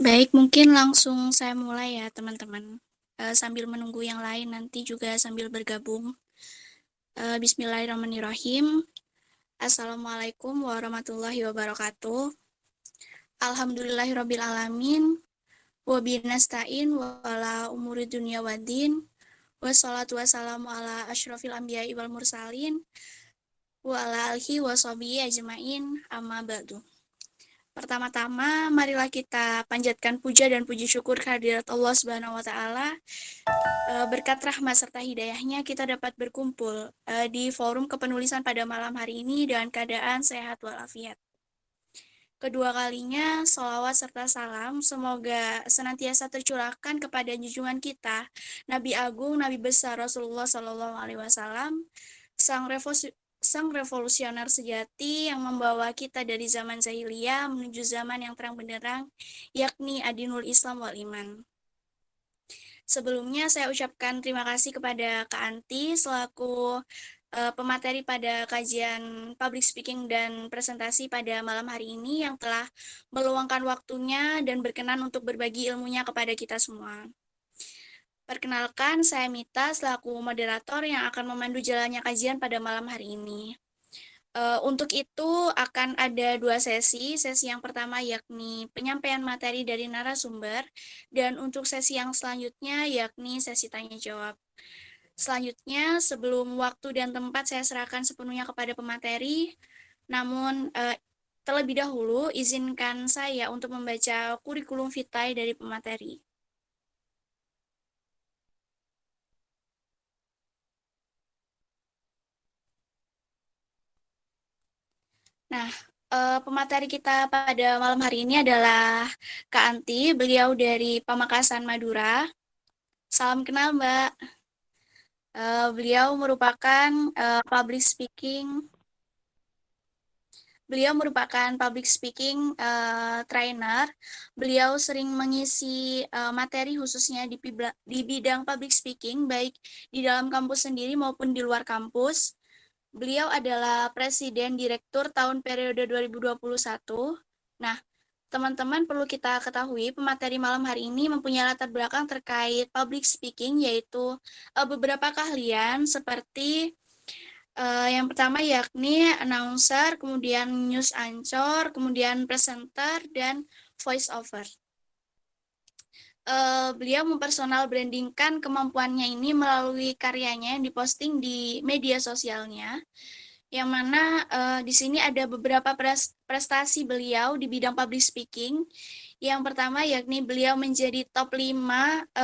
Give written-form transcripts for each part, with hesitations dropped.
Baik, mungkin langsung saya mulai ya teman-teman. Sambil menunggu yang lain nanti juga sambil bergabung. Bismillahirrahmanirrahim. Assalamualaikum warahmatullahi wabarakatuh. Alhamdulillahirrabbilalamin. Wabihi nasta'in wala umuri dunya waddin. Wassalatu wassalamu ala asyrafil anbiya'i wal mursalin. Wa ala alihi wa sahbihi ajma'in amma ba'du. Pertama-tama, marilah kita panjatkan puja dan puji syukur kehadirat Allah Subhanahu wa taala. Berkat rahmat serta hidayahnya kita dapat berkumpul di forum kepenulisan pada malam hari ini dengan keadaan sehat walafiat. Kedua kalinya, salawat serta salam semoga senantiasa tercurahkan kepada junjungan kita, Nabi Agung, Nabi Besar Rasulullah Sallallahu Alaihi Wasallam, sang revolusioner sejati yang membawa kita dari zaman jahiliyah menuju zaman yang terang benderang, yakni Adinul Islam wal Iman. Sebelumnya saya ucapkan terima kasih kepada Kak Anti selaku pemateri pada kajian public speaking dan presentasi pada malam hari ini yang telah meluangkan waktunya dan berkenan untuk berbagi ilmunya kepada kita semua. Perkenalkan, saya Mita selaku moderator yang akan memandu jalannya kajian pada malam hari ini. Untuk itu akan ada dua sesi. Sesi yang pertama yakni penyampaian materi dari narasumber, dan untuk sesi yang selanjutnya yakni sesi tanya jawab. Selanjutnya, sebelum waktu dan tempat saya serahkan sepenuhnya kepada pemateri, namun terlebih dahulu izinkan saya untuk membaca kurikulum vitae dari pemateri. Nah, pemateri kita pada malam hari ini adalah Kak Anti, beliau dari Pamekasan, Madura. Salam kenal, Mbak. Beliau merupakan public speaking. Beliau merupakan public speaking trainer. Beliau sering mengisi materi khususnya di bidang public speaking, baik di dalam kampus sendiri maupun di luar kampus. Beliau adalah Presiden Direktur tahun periode 2021. Nah, teman-teman perlu kita ketahui, pemateri malam hari ini mempunyai latar belakang terkait public speaking, yaitu beberapa keahlian seperti yang pertama yakni announcer, kemudian news anchor, kemudian presenter, dan voice over. Beliau mempersonal brandingkan kemampuannya ini melalui karyanya yang diposting di media sosialnya, yang mana di sini ada beberapa prestasi beliau di bidang public speaking. Yang pertama yakni beliau menjadi top 5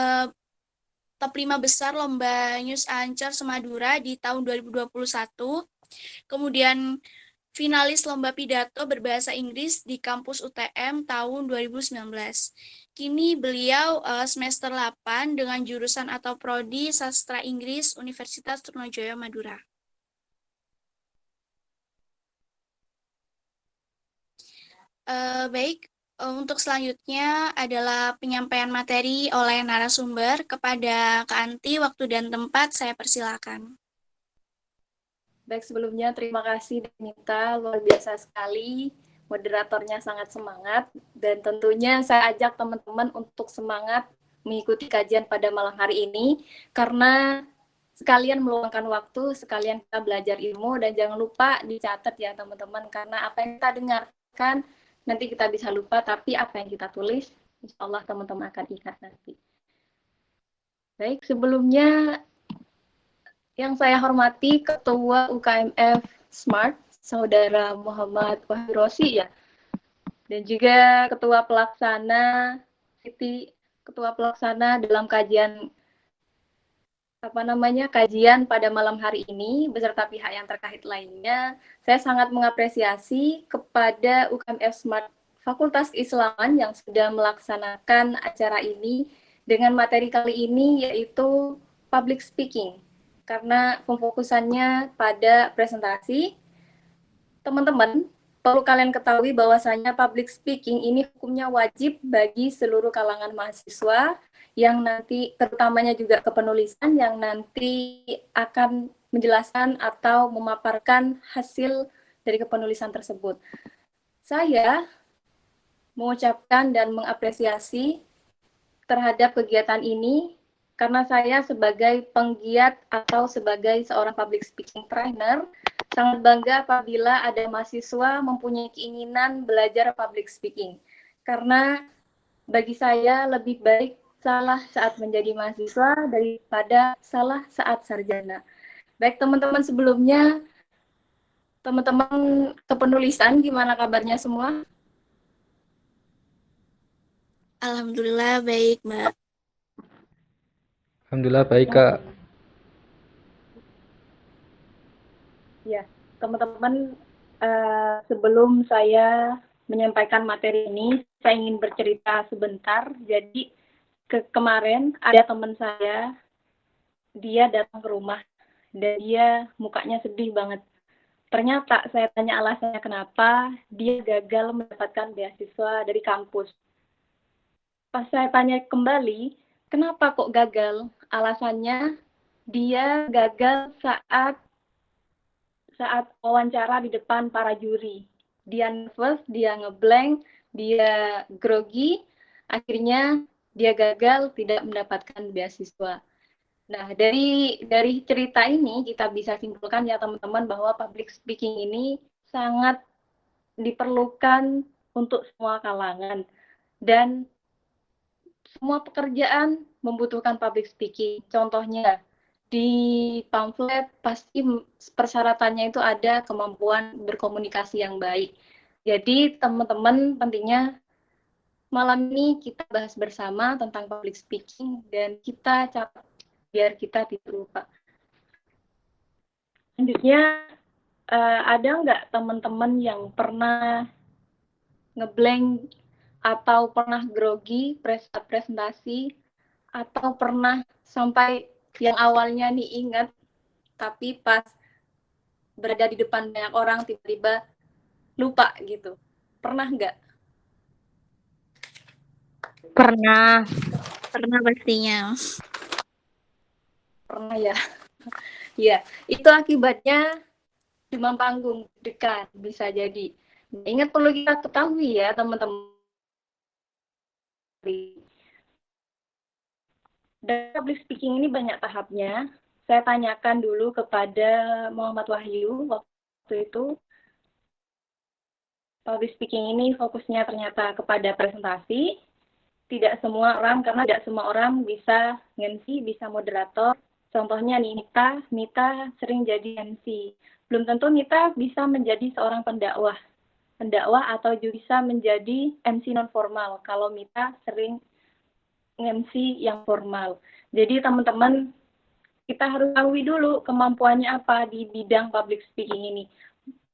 besar lomba News Anchor Semadura di tahun 2021. Kemudian finalis lomba pidato berbahasa Inggris di kampus UTM tahun 2019. Kini beliau semester 8 dengan jurusan atau prodi Sastra Inggris Universitas Trunojoyo Madura. Baik, untuk selanjutnya adalah penyampaian materi oleh narasumber. Kepada Kak Anti, waktu dan tempat saya persilakan. Baik, sebelumnya terima kasih Denita, luar biasa sekali. Moderatornya sangat semangat dan tentunya saya ajak teman-teman untuk semangat mengikuti kajian pada malam hari ini karena sekalian meluangkan waktu, sekalian kita belajar ilmu dan jangan lupa dicatat ya teman-teman karena apa yang kita dengarkan nanti kita bisa lupa tapi apa yang kita tulis insya Allah teman-teman akan ingat nanti. Baik, sebelumnya yang saya hormati Ketua UKMF Smart, Saudara Muhammad Wahid Rosi ya, dan juga Ketua Pelaksana Siti, Ketua Pelaksana dalam kajian kajian pada malam hari ini beserta pihak yang terkait lainnya. Saya sangat mengapresiasi kepada UKMF Smart Fakultas Keislaman yang sudah melaksanakan acara ini dengan materi kali ini yaitu public speaking karena pemfokusannya pada presentasi. Teman-teman, perlu kalian ketahui bahwasanya public speaking ini hukumnya wajib bagi seluruh kalangan mahasiswa yang nanti terutamanya juga kepenulisan yang nanti akan menjelaskan atau memaparkan hasil dari kepenulisan tersebut. Saya mengucapkan dan mengapresiasi terhadap kegiatan ini karena saya sebagai penggiat atau sebagai seorang public speaking trainer sangat bangga apabila ada mahasiswa mempunyai keinginan belajar public speaking. Karena bagi saya lebih baik salah saat menjadi mahasiswa daripada salah saat sarjana. Baik teman-teman, sebelumnya teman-teman kepenulisan gimana kabarnya semua? Alhamdulillah baik, Mbak. Alhamdulillah baik Kak. Ya, teman-teman, sebelum saya menyampaikan materi ini, saya ingin bercerita sebentar. Jadi kemarin ada teman saya, dia datang ke rumah dan dia mukanya sedih banget. Ternyata saya tanya alasannya kenapa, dia gagal mendapatkan beasiswa dari kampus. Pas saya tanya kembali, kenapa kok gagal? Alasannya dia gagal saat wawancara di depan para juri. Dia nervous, dia ngeblank, dia grogi, akhirnya dia gagal tidak mendapatkan beasiswa. Nah, dari cerita ini kita bisa simpulkan ya teman-teman bahwa public speaking ini sangat diperlukan untuk semua kalangan dan semua pekerjaan membutuhkan public speaking. Contohnya di pamflet pasti persyaratannya itu ada kemampuan berkomunikasi yang baik. Jadi teman-teman pentingnya malam ini kita bahas bersama tentang public speaking dan kita catat biar kita tidak lupa. Selanjutnya ada nggak teman-teman yang pernah ngeblank atau pernah grogi presentasi atau pernah sampai yang awalnya nih ingat tapi pas berada di depan banyak orang tiba-tiba lupa gitu. Pernah nggak? Pernah pastinya. Pernah ya. Ya, itu akibatnya demam panggung dekat bisa jadi. Ingat perlu kita ketahui ya teman-teman. Dan public speaking ini banyak tahapnya. Saya tanyakan dulu kepada Muhammad Wahyu waktu itu. Public speaking ini fokusnya ternyata kepada presentasi. Tidak semua orang, karena tidak semua orang bisa MC, bisa moderator. Contohnya nih, Nita sering jadi MC. Belum tentu Nita bisa menjadi seorang pendakwah atau juga bisa menjadi MC non formal kalau Nita sering MC yang formal. Jadi teman-teman, kita harus tahu dulu kemampuannya apa di bidang public speaking ini.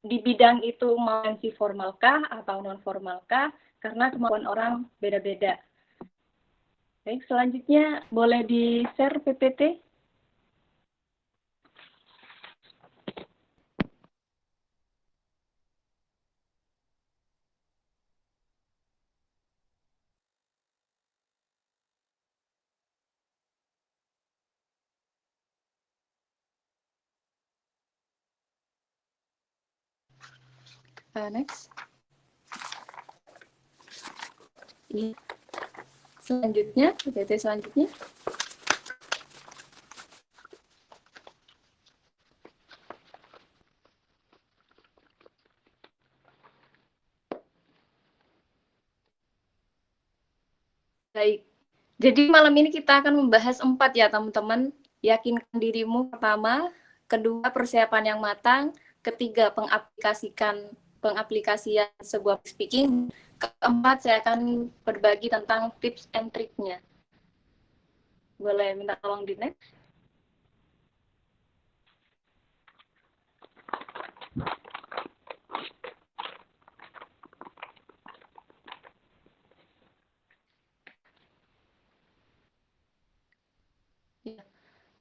Di bidang itu mau MC formalkah atau non formalkah? Karena kemampuan orang beda-beda. Baik, selanjutnya boleh di-share PPT. Next. Selanjutnya, PPT selanjutnya. Baik, jadi malam ini kita akan membahas 4 ya teman-teman. Yakinkan dirimu pertama, kedua persiapan yang matang, ketiga pengaplikasian sebuah speaking, keempat saya akan berbagi tentang tips and triknya. Boleh minta tolong di next.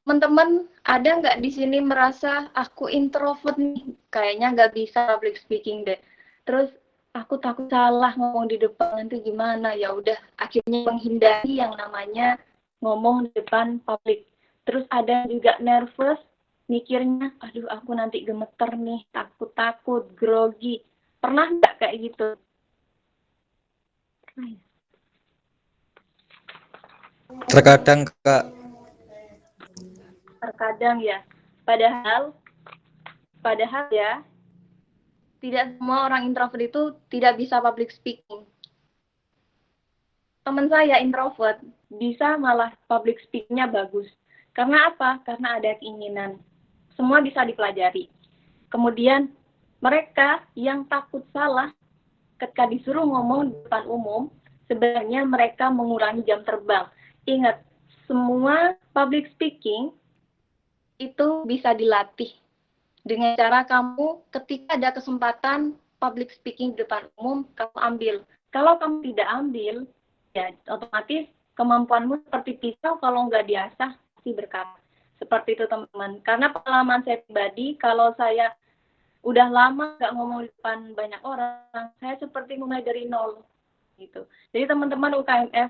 Teman-teman, ada nggak di sini merasa aku introvert nih, kayaknya nggak bisa public speaking deh. Terus aku takut salah ngomong di depan, nanti gimana? Ya udah, akhirnya menghindari yang namanya ngomong di depan publik. Terus ada juga nervous, mikirnya, aduh aku nanti gemeter nih, takut, grogi. Pernah nggak kayak gitu? Terkadang Kak. Terkadang ya. Padahal ya, tidak semua orang introvert itu tidak bisa public speaking. Teman saya introvert bisa malah public speaking-nya bagus. Karena apa? Karena ada keinginan. Semua bisa dipelajari. Kemudian mereka yang takut salah ketika disuruh ngomong di depan umum, sebenarnya mereka mengurangi jam terbang. Ingat, semua public speaking itu bisa dilatih dengan cara kamu ketika ada kesempatan public speaking di depan umum, kamu ambil. Kalau kamu tidak ambil, ya otomatis kemampuanmu seperti pisau, kalau nggak diasah pasti berkarat. Seperti itu teman-teman. Karena pengalaman saya pribadi, kalau saya udah lama nggak ngomong di depan banyak orang, saya seperti mulai dari nol gitu. Jadi teman-teman UKMF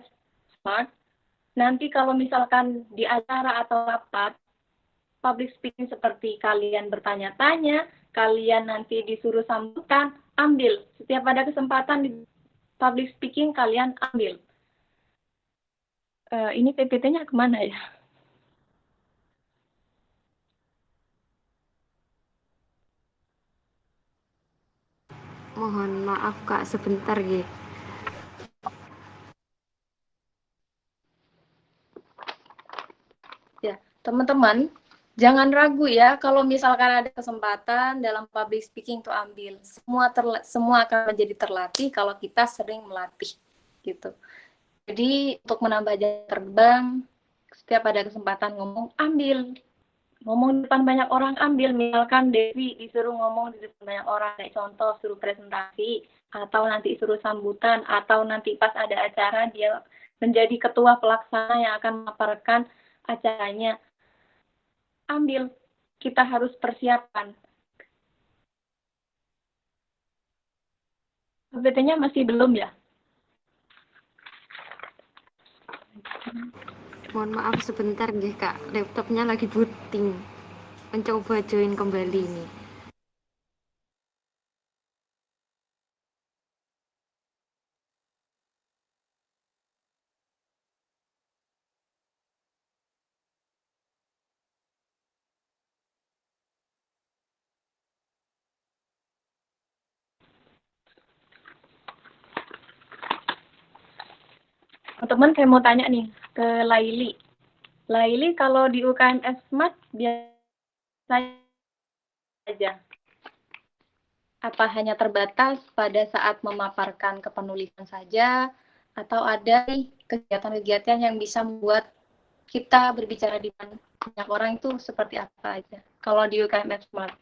Smart, nanti kalau misalkan di acara atau rapat public speaking seperti kalian bertanya-tanya, kalian nanti disuruh sambutan, ambil. Setiap ada kesempatan di public speaking, kalian ambil. Ini PPT-nya kemana ya? Mohon maaf Kak, sebentar ya. Ya, teman-teman, jangan ragu ya kalau misalkan ada kesempatan dalam public speaking itu ambil. Semua akan menjadi terlatih kalau kita sering melatih gitu. Jadi untuk menambah jam terbang, setiap ada kesempatan ngomong, ambil. Ngomong di depan banyak orang, ambil. Misalkan Devi disuruh ngomong di depan banyak orang, kayak contoh suruh presentasi, atau nanti suruh sambutan, atau nanti pas ada acara dia menjadi ketua pelaksana yang akan memaparkan acaranya. Ambil. Kita harus persiapkan. PPT-nya masih belum ya? Mohon maaf sebentar nggih Kak, laptopnya lagi booting. Mencoba join kembali nih. Teman-teman, saya mau tanya nih ke Laili. Laili, kalau di UKMF Smart biasa aja, apa hanya terbatas pada saat memaparkan kepenulisan saja, atau ada nih kegiatan-kegiatan yang bisa membuat kita berbicara di banyak orang itu seperti apa aja? Kalau di UKMF Smart.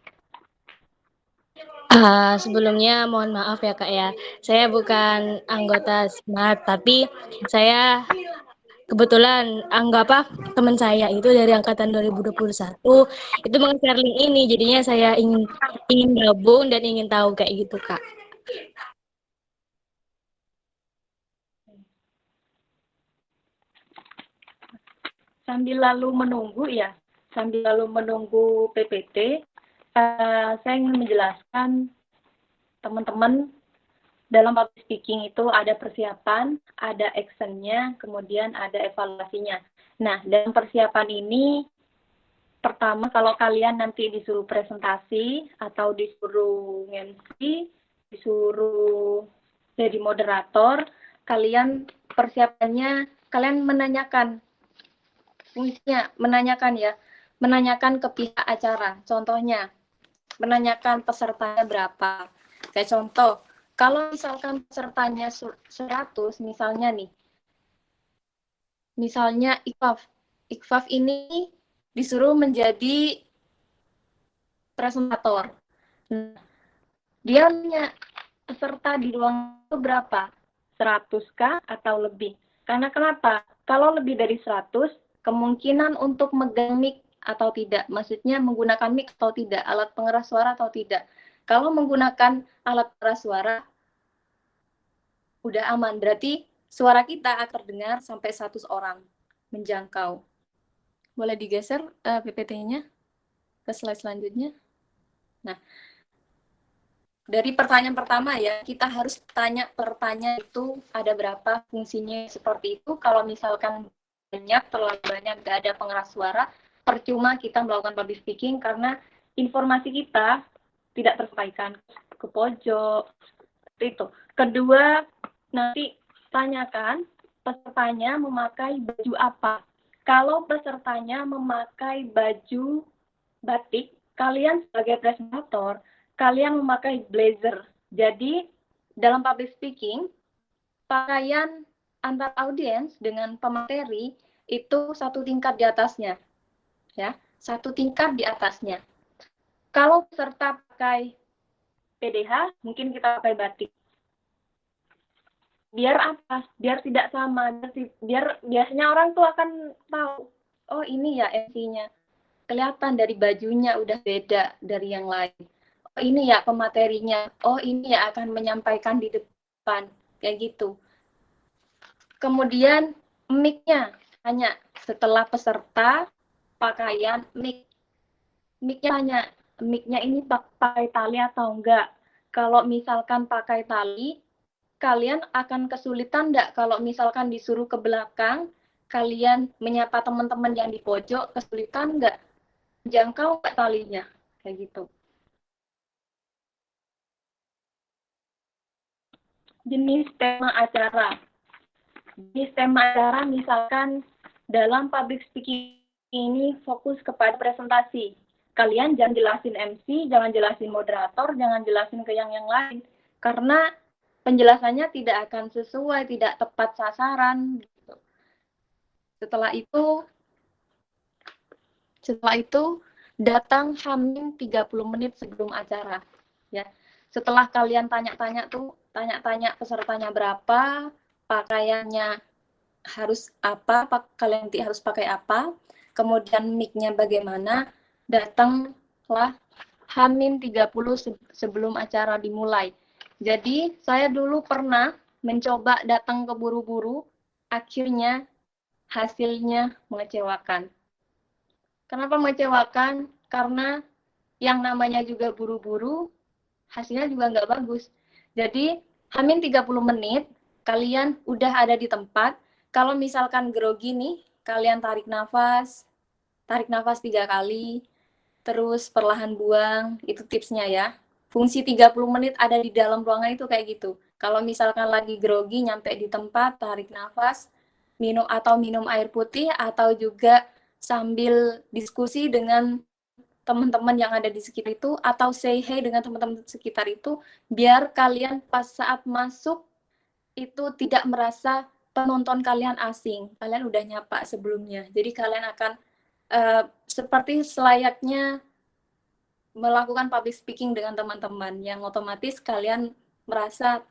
Sebelumnya mohon maaf ya Kak ya, saya bukan anggota Smart, tapi saya kebetulan teman saya itu dari angkatan 2021 itu meng-share link ini, jadinya saya ingin gabung dan ingin tahu kayak gitu Kak. Sambil lalu menunggu PPT, saya ingin menjelaskan teman-teman dalam public speaking itu ada persiapan, ada action-nya, kemudian ada evaluasinya. Nah, dalam persiapan ini, pertama kalau kalian nanti disuruh presentasi atau disuruh MC, disuruh jadi moderator, kalian persiapannya, kalian menanyakan fungsinya, menanyakan ke pihak acara. Contohnya, menanyakan pesertanya berapa. Kayak contoh, kalau misalkan pesertanya 100, misalnya Iqfaf ini disuruh menjadi presentator. Nah, dia nanya, peserta di ruang itu berapa? 100 kah atau lebih? Karena kenapa? Kalau lebih dari 100, kemungkinan untuk megang mic atau tidak, maksudnya menggunakan mic atau tidak, alat pengeras suara atau tidak. Kalau menggunakan alat pengeras suara, udah aman, berarti suara kita akan terdengar sampai 100 orang menjangkau. Boleh digeser PPT-nya ke slide selanjutnya. Nah, dari pertanyaan pertama ya, kita harus tanya pertanyaan itu ada berapa, fungsinya seperti itu. Kalau misalkan banyak, terlalu banyak, nggak ada pengeras suara, percuma kita melakukan public speaking karena informasi kita tidak tersampaikan ke pojok. Seperti itu. Kedua, nanti tanyakan pesertanya memakai baju apa. Kalau pesertanya memakai baju batik, kalian sebagai presentator, kalian memakai blazer. Jadi, dalam public speaking, pakaian antar audiens dengan pemateri itu satu tingkat di atasnya. Ya, satu tingkat di atasnya. Kalau peserta pakai PDH, mungkin kita pakai batik. Biar apa? Biar tidak sama. Biar biasanya orang tuh akan tahu, oh ini ya MC-nya. Kelihatan dari bajunya udah beda dari yang lain. Oh ini ya pematerinya, oh ini ya akan menyampaikan di depan, kayak gitu. Kemudian mic-nya, hanya setelah peserta pakaian mic-nya hanya mic-nya ini pakai tali atau enggak. Kalau misalkan pakai tali, kalian akan kesulitan enggak kalau misalkan disuruh ke belakang, kalian menyapa teman-teman yang di pojok, kesulitan enggak? Jangkau enggak talinya? Kayak gitu. Jenis tema acara. Jenis tema acara misalkan dalam public speaking ini fokus kepada presentasi. Kalian jangan jelasin MC, jangan jelasin moderator, jangan jelasin ke yang lain. Karena penjelasannya tidak akan sesuai, tidak tepat sasaran. Gitu. Setelah itu datang hamin 30 menit sebelum acara. Ya. Setelah kalian tanya-tanya pesertanya berapa, pakaiannya harus apa, kalian nanti harus pakai apa, kemudian mic-nya bagaimana, datanglah hamin 30 sebelum acara dimulai. Jadi saya dulu pernah mencoba datang keburu-buru, akhirnya hasilnya mengecewakan. Kenapa mengecewakan? Karena yang namanya juga buru-buru, hasilnya juga nggak bagus. Jadi, hamin 30 menit, kalian udah ada di tempat. Kalau misalkan grogi nih, kalian tarik nafas 3 kali, terus perlahan buang, itu tipsnya ya. Fungsi 30 menit ada di dalam ruangan itu kayak gitu. Kalau misalkan lagi grogi, nyampe di tempat, tarik nafas, minum air putih, atau juga sambil diskusi dengan teman-teman yang ada di sekitar itu, atau say hey dengan teman-teman sekitar itu, biar kalian pas saat masuk itu tidak merasa penonton kalian asing. Kalian udah nyapa sebelumnya. Jadi kalian akan seperti selayaknya melakukan public speaking dengan teman-teman, yang otomatis kalian merasa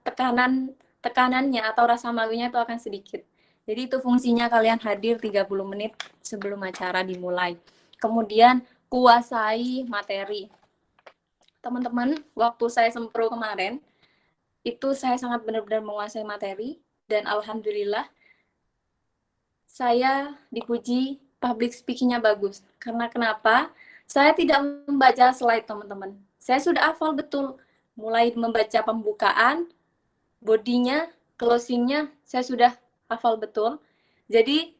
tekanannya atau rasa malunya itu akan sedikit. Jadi itu fungsinya kalian hadir 30 menit sebelum acara dimulai. Kemudian kuasai materi. Teman-teman, waktu saya sempro kemarin, itu saya sangat benar-benar menguasai materi, dan alhamdulillah saya dipuji public speaking-nya bagus. Karena kenapa? Saya tidak membaca slide, teman-teman. Saya sudah hafal betul. Mulai membaca pembukaan, bodinya, closing-nya, saya sudah hafal betul. Jadi,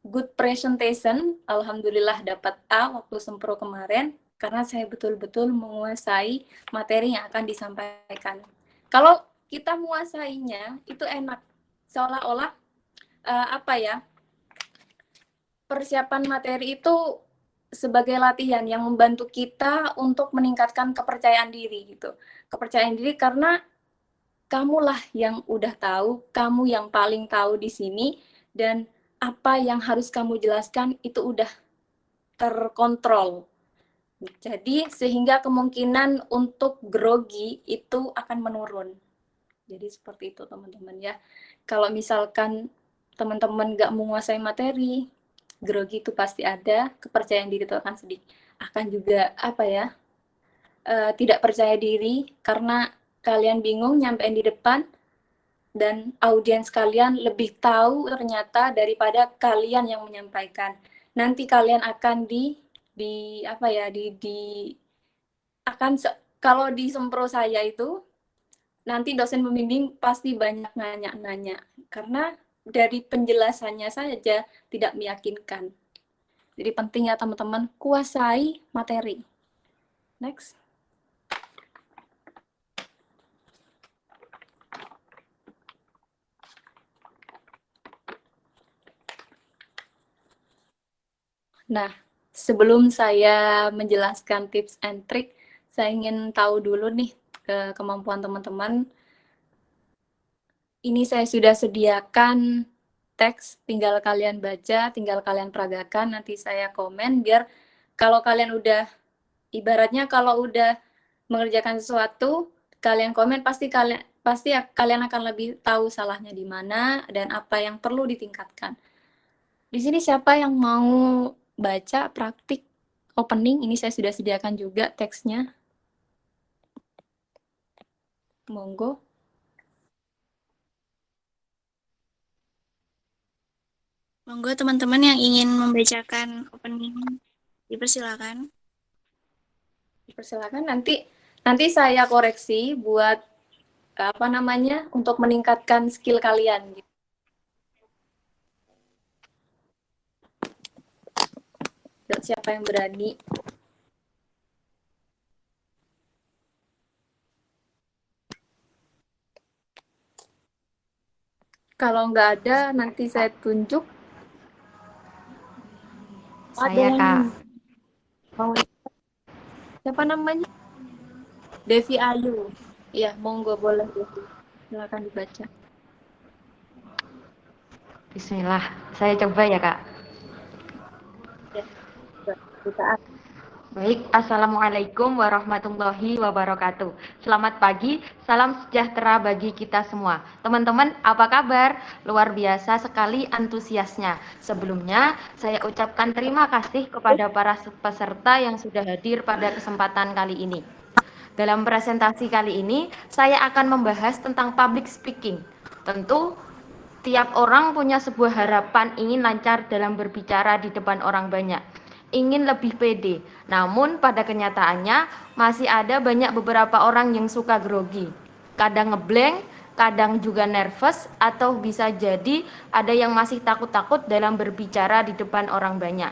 good presentation, alhamdulillah dapat A waktu sempro kemarin, karena saya betul-betul menguasai materi yang akan disampaikan. Kalau kita menguasainya, itu enak. Seolah-olah, persiapan materi itu sebagai latihan yang membantu kita untuk meningkatkan kepercayaan diri gitu. Kepercayaan diri karena kamulah yang udah tahu, kamu yang paling tahu di sini, dan apa yang harus kamu jelaskan itu udah terkontrol. Jadi sehingga kemungkinan untuk grogi itu akan menurun. Jadi seperti itu teman-teman ya. Kalau misalkan teman-teman nggak menguasai materi, grogi itu pasti ada, kepercayaan diri itu akan sedikit, akan juga tidak percaya diri karena kalian bingung nyampein di depan, dan audiens kalian lebih tahu ternyata daripada kalian yang menyampaikan. Nanti kalian akan kalau di sempro saya itu nanti dosen pembimbing pasti banyak nanya-nanya karena dari penjelasannya saja tidak meyakinkan. Jadi penting ya teman-teman kuasai materi. Next. Nah, sebelum saya menjelaskan tips and trick, saya ingin tahu dulu nih kemampuan teman-teman. Ini saya sudah sediakan teks, tinggal kalian baca, tinggal kalian peragakan, nanti saya komen biar kalau kalian udah, ibaratnya kalau udah mengerjakan sesuatu, kalian komen pasti kalian akan lebih tahu salahnya di mana dan apa yang perlu ditingkatkan. Di sini siapa yang mau baca praktik opening? Ini saya sudah sediakan juga teksnya. Monggo. Monggo teman-teman yang ingin membacakan opening, dipersilakan. Persilakan nanti saya koreksi buat apa namanya untuk meningkatkan skill kalian. Siapa yang berani? Kalau nggak ada, nanti saya tunjuk. Saya, Kak. Mau siapa namanya? Devi Ayu. Iya, monggo boleh Devi. Silakan dibaca. Bismillah. Saya coba ya, Kak. Ya, bukaan. Baik, Assalamualaikum warahmatullahi wabarakatuh. Selamat pagi, salam sejahtera bagi kita semua. Teman-teman, apa kabar? Luar biasa sekali antusiasnya. Sebelumnya, saya ucapkan terima kasih kepada para peserta yang sudah hadir pada kesempatan kali ini. Dalam presentasi kali ini, saya akan membahas tentang public speaking. Tentu, tiap orang punya sebuah harapan ingin lancar dalam berbicara di depan orang banyak, ingin lebih pede. Namun pada kenyataannya masih ada banyak beberapa orang yang suka grogi. Kadang ngeblank, kadang juga nervous, atau bisa jadi ada yang masih takut-takut dalam berbicara di depan orang banyak.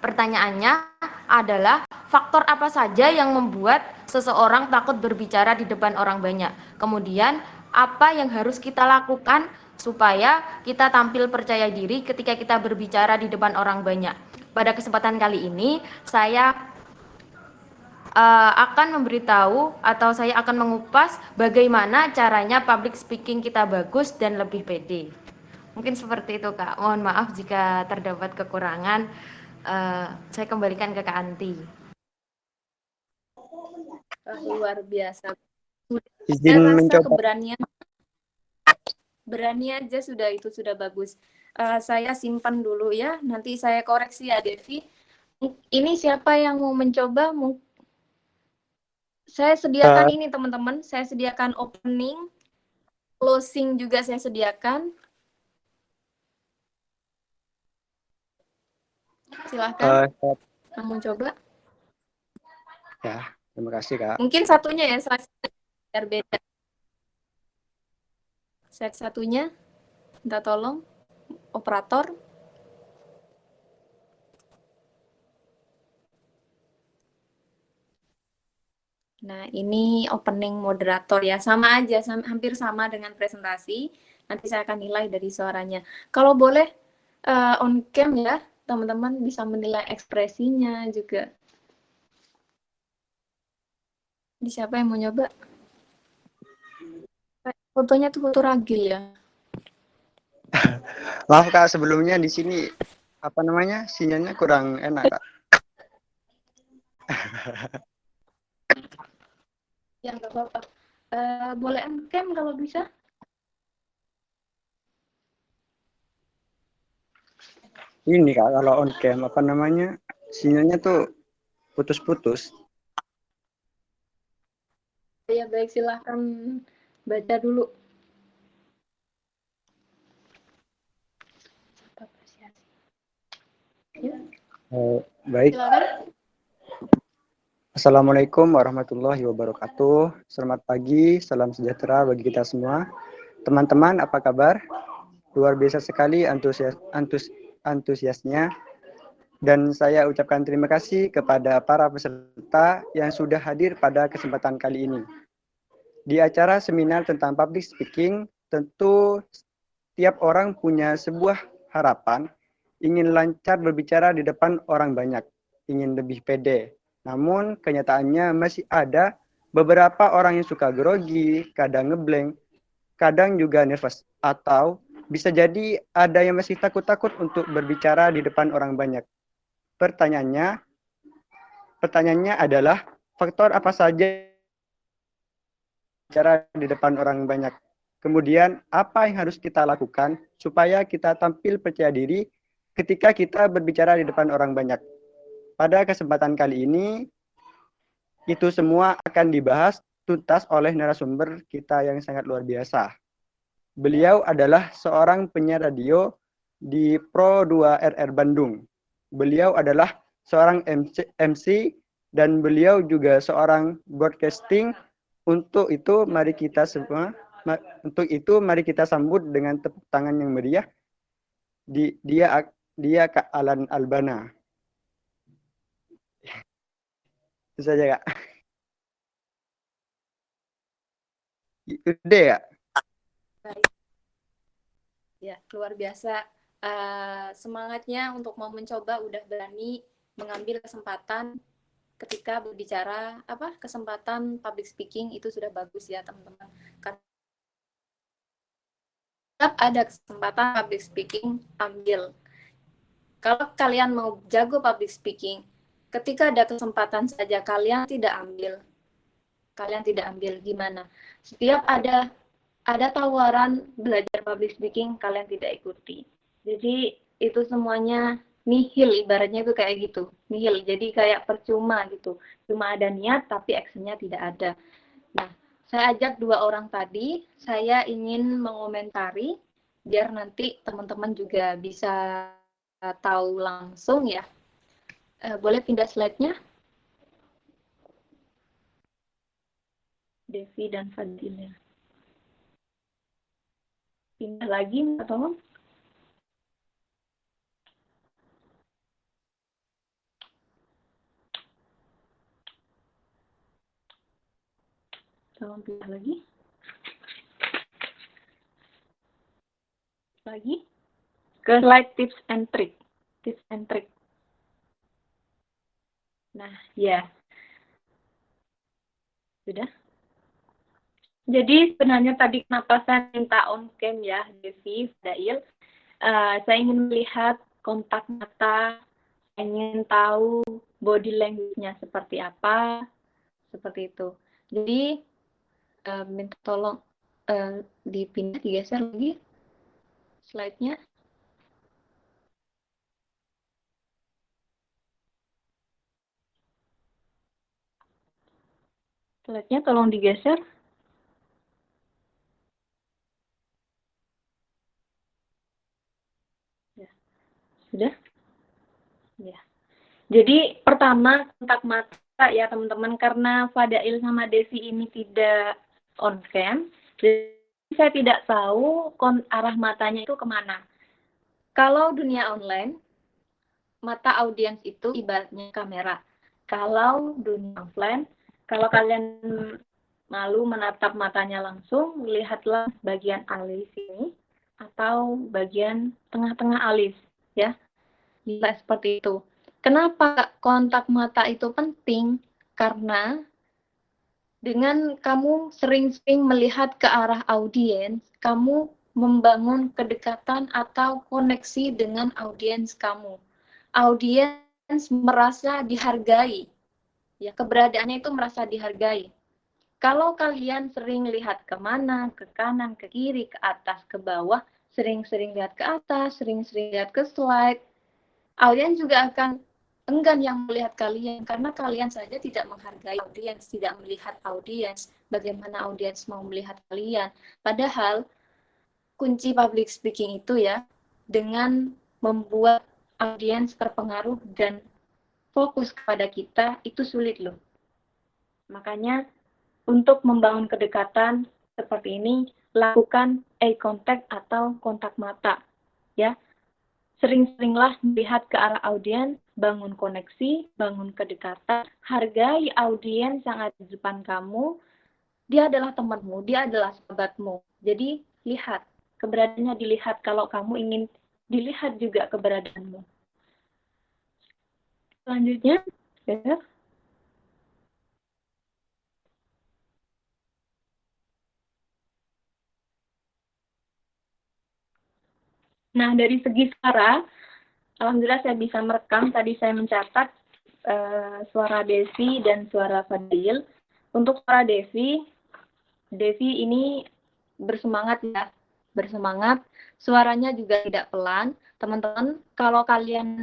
Pertanyaannya adalah faktor apa saja yang membuat seseorang takut berbicara di depan orang banyak. Kemudian apa yang harus kita lakukan supaya kita tampil percaya diri ketika kita berbicara di depan orang banyak. Pada kesempatan kali ini saya akan memberitahu atau saya akan mengupas bagaimana caranya public speaking kita bagus dan lebih pede. Mungkin seperti itu, Kak. Mohon maaf jika terdapat kekurangan. Saya kembalikan ke Kak Anti. Luar biasa. Izin Rasa mencoba. keberanian. Berani aja sudah bagus. Saya simpan dulu ya. Nanti saya koreksi ya, Devi. Ini siapa yang mau mencoba? Saya sediakan ini teman-teman. Saya sediakan opening, closing juga saya sediakan. Silahkan. Mau coba? Ya, terima kasih Kak. Mungkin satunya ya, biar beda. Set satunya, minta tolong, operator. Nah, ini opening moderator ya, sama aja, hampir sama dengan presentasi. Nanti saya akan nilai dari suaranya. Kalau boleh on cam ya, teman-teman bisa menilai ekspresinya juga. Ini siapa yang mau nyoba? Fotonya tuh foto ragil ya. Maaf Kak, sebelumnya di sini apa namanya sinyalnya kurang enak Kak. Ya nggak apa-apa. Boleh on cam kalau bisa. Ini Kak, kalau on cam apa namanya sinyalnya tuh putus-putus. Ya baik, silahkan baca dulu. Ya. Baik. Silakan. Assalamualaikum warahmatullahi wabarakatuh. Selamat pagi, salam sejahtera bagi kita semua. Teman-teman, apa kabar? Luar biasa sekali antusiasnya. Dan saya ucapkan terima kasih kepada para peserta yang sudah hadir pada kesempatan kali ini. Di acara seminar tentang public speaking, tentu tiap orang punya sebuah harapan, ingin lancar berbicara di depan orang banyak, ingin lebih pede. Namun kenyataannya masih ada beberapa orang yang suka grogi, kadang ngeblank, kadang juga nervous, atau bisa jadi ada yang masih takut-takut untuk berbicara di depan orang banyak. Pertanyaannya adalah faktor apa saja bicara di depan orang banyak. Kemudian apa yang harus kita lakukan supaya kita tampil percaya diri ketika kita berbicara di depan orang banyak. Pada kesempatan kali ini, itu semua akan dibahas tuntas oleh narasumber kita yang sangat luar biasa. Beliau adalah seorang penyiar radio di Pro 2 RR Bandung. Beliau adalah seorang MC dan beliau juga seorang broadcasting. Untuk itu mari kita sambut dengan tepuk tangan yang meriah. Dia Kak Alan Albana. Itu saja, Kak. Udah ya? Baik. Ya, luar biasa. Semangatnya untuk mau mencoba, udah berani mengambil kesempatan ketika berbicara, kesempatan public speaking itu sudah bagus ya, teman-teman. Karena ada kesempatan public speaking, ambil. Kalau kalian mau jago public speaking, ketika ada kesempatan saja kalian tidak ambil. Gimana? Setiap ada tawaran belajar public speaking, kalian tidak ikuti. Jadi itu semuanya nihil, ibaratnya itu kayak gitu. Nihil, jadi kayak percuma gitu. Cuma ada niat tapi actionnya tidak ada. Nah, saya ajak dua orang tadi, saya ingin mengomentari biar nanti teman-teman juga bisa tahu langsung ya. Boleh pindah slide-nya? Devi dan Fadil ya. Pindah lagi, tolong. Tolong pindah lagi. Ke slide tips and trick. Nah, ya. Sudah. Jadi sebenarnya tadi kenapa saya minta on cam ya, Devi, Dail. Saya ingin melihat kontak mata, ingin tahu body language-nya seperti apa, seperti itu. Jadi minta tolong dipindah, digeser lagi slide-nya. Slide-nya tolong digeser. Ya. Sudah? Ya. Jadi pertama kontak mata ya teman-teman, karena Fadail sama Devi ini tidak on cam, jadi saya tidak tahu arah matanya itu kemana. Kalau dunia online, mata audiens itu ibaratnya kamera. Kalau dunia offline, kalau kalian malu menatap matanya langsung, lihatlah bagian alis ini atau bagian tengah-tengah alis ya. Bila seperti itu. Kenapa kontak mata itu penting? Karena dengan kamu sering-sering melihat ke arah audiens, kamu membangun kedekatan atau koneksi dengan audiens kamu. Audiens merasa dihargai. Ya, keberadaannya itu merasa dihargai. Kalau kalian sering lihat kemana, ke kanan, ke kiri, ke atas, ke bawah, sering-sering lihat ke atas, sering-sering lihat ke slide, audiens juga akan enggan yang melihat kalian, karena kalian saja tidak menghargai audiens, tidak melihat audiens. Bagaimana audiens mau melihat kalian? Padahal kunci public speaking itu ya, dengan membuat audiens terpengaruh dan fokus kepada kita, itu sulit loh. Makanya untuk membangun kedekatan seperti ini, lakukan eye contact atau kontak mata. Ya, sering-seringlah melihat ke arah audiens, bangun koneksi, bangun kedekatan, hargai audiens yang ada di depan kamu. Dia adalah temanmu, dia adalah sahabatmu. Jadi lihat, keberadaannya dilihat kalau kamu ingin dilihat juga keberadaanmu. Selanjutnya, ya. Nah, dari segi suara, alhamdulillah saya bisa merekam. Tadi saya mencatat suara Devi dan suara Fadil. Untuk suara Devi ini bersemangat ya, bersemangat. Suaranya juga tidak pelan. Teman-teman, kalau kalian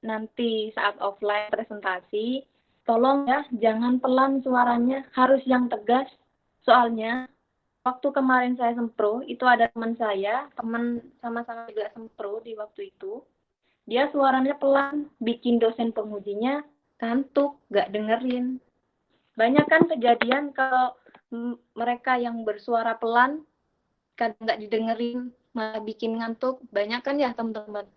nanti saat offline presentasi, tolong ya, jangan pelan suaranya, harus yang tegas. Soalnya, waktu kemarin saya sempro, itu ada teman saya, teman sama-sama juga sempro di waktu itu. Dia suaranya pelan, bikin dosen pengujinya kantuk, gak dengerin. Banyak kan kejadian kalau mereka yang bersuara pelan, kadang gak didengerin, malah bikin ngantuk. Banyak kan ya teman-teman?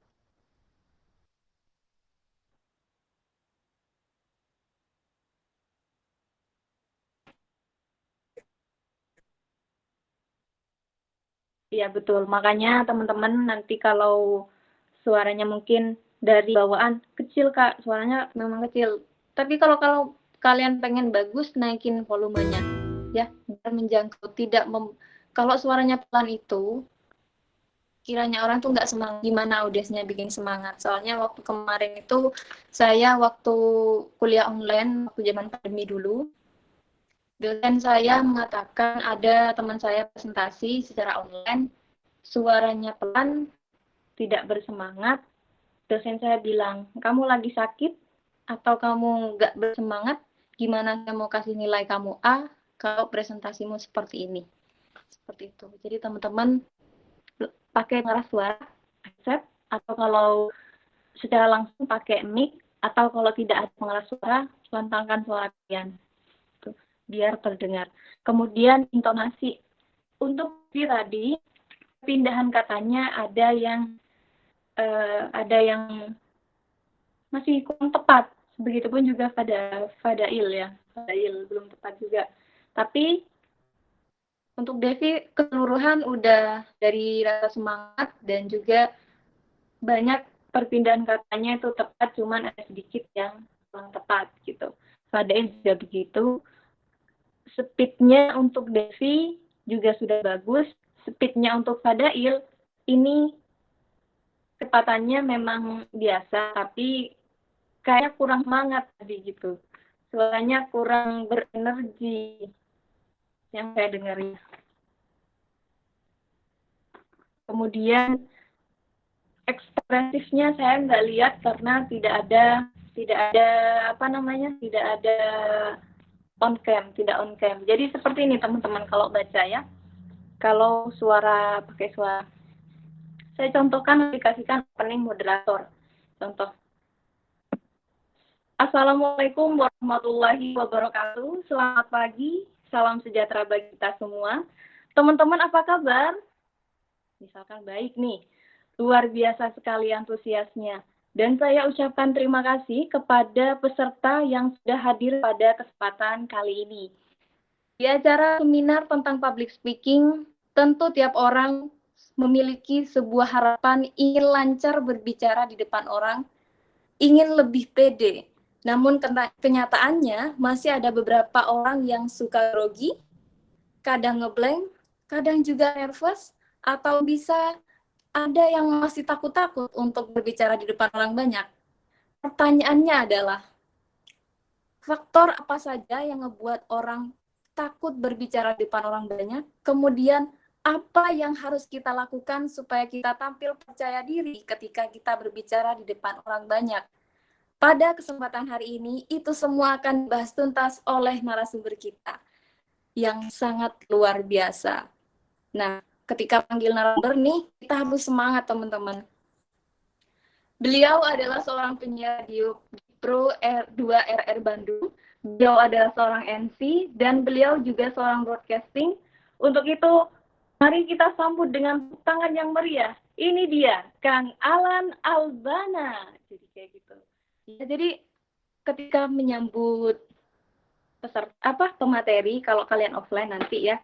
Iya betul, makanya teman-teman nanti kalau suaranya mungkin dari bawaan kecil Kak, suaranya memang kecil. Tapi kalau kalian pengen bagus, naikin volumenya ya, biar menjangkau. Kalau suaranya pelan itu, kiranya orang tuh nggak semangat. Gimana audiensnya bikin semangat? Soalnya waktu kemarin itu saya waktu kuliah online, waktu zaman pandemi dulu, dosen saya mengatakan ada teman saya presentasi secara online, suaranya pelan, tidak bersemangat. Dosen saya bilang, kamu lagi sakit atau kamu nggak bersemangat? Gimana saya mau kasih nilai kamu A kalau presentasimu seperti ini? Seperti itu. Jadi teman-teman pakai pengeras suara, headset, atau kalau secara langsung pakai mic, atau kalau tidak ada pengeras suara, lantangkan suara kalian. Biar terdengar. Kemudian intonasi. Untuk tadi pindahan katanya ada yang masih kurang tepat. Begitupun juga pada Fadail ya. Fadail belum tepat juga. Tapi untuk Devi keseluruhan udah dari rasa semangat dan juga banyak perpindahan katanya itu tepat, cuman ada sedikit yang kurang tepat gitu. Fadail juga begitu. Speednya untuk Devi juga sudah bagus. Speednya untuk Fadail ini kecepatannya memang biasa, tapi kayak kurang semangat tadi gitu. Suaranya kurang berenergi yang saya dengarnya. Kemudian ekspresifnya saya nggak lihat karena tidak ada on cam, tidak on cam. Jadi seperti ini teman-teman kalau baca ya. Kalau suara pakai suara. Saya contohkan aplikasikan opening moderator. Contoh. Assalamualaikum warahmatullahi wabarakatuh. Selamat pagi, salam sejahtera bagi kita semua. Teman-teman apa kabar? Misalkan baik nih, luar biasa sekali antusiasnya. Dan saya ucapkan terima kasih kepada peserta yang sudah hadir pada kesempatan kali ini. Di acara seminar tentang public speaking, tentu tiap orang memiliki sebuah harapan ingin lancar berbicara di depan orang, ingin lebih pede. Namun kenyataannya masih ada beberapa orang yang suka grogi, kadang ngeblank, kadang juga nervous, atau bisa ada yang masih takut-takut untuk berbicara di depan orang banyak. Pertanyaannya adalah, faktor apa saja yang ngebuat orang takut berbicara di depan orang banyak? Kemudian, apa yang harus kita lakukan supaya kita tampil percaya diri ketika kita berbicara di depan orang banyak? Pada kesempatan hari ini, itu semua akan dibahas tuntas oleh narasumber kita yang sangat luar biasa. Nah, ketika panggil narasumber nih, kita harus semangat teman-teman. Beliau adalah seorang penyiar radio Pro 2 RR Bandung Beliau adalah seorang MC dan beliau juga seorang broadcasting. Untuk itu, mari kita sambut dengan tepuk tangan yang meriah. Ini dia, Kang Alan Albana. Jadi kayak gitu. Ya, jadi ketika menyambut pemateri, kalau kalian offline nanti ya,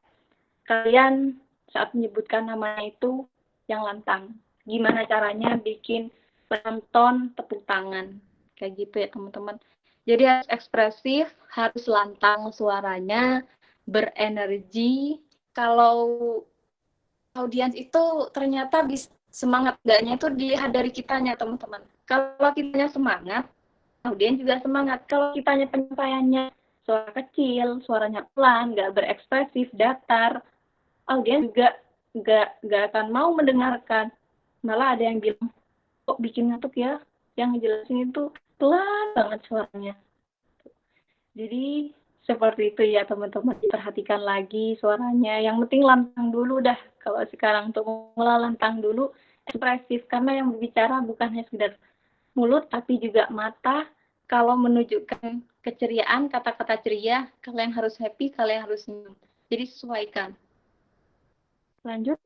kalian saat menyebutkan namanya itu yang lantang. Gimana caranya bikin penonton tepuk tangan. Kayak gitu ya teman-teman. Jadi harus ekspresif, harus lantang suaranya, berenergi. Kalau audiens itu ternyata semangat enggaknya itu dilihat dari kitanya teman-teman. Kalau kitanya semangat, audiens juga semangat. Kalau kitanya penyampaiannya suara kecil, suaranya pelan, nggak berekspresif, datar, audiens juga nggak akan mau mendengarkan. Malah ada yang bilang, kok bikin ngantuk ya? Yang ngejelasin itu pelan banget suaranya. Jadi seperti itu ya teman-teman, perhatikan lagi suaranya. Yang penting lantang dulu dah. Kalau sekarang untuk mulai lantang dulu, ekspresif. Karena yang berbicara bukan hanya sekedar mulut, tapi juga mata. Kalau menunjukkan keceriaan, kata-kata ceria, kalian harus happy, kalian harus senyum. Jadi sesuaikan. Lanjut.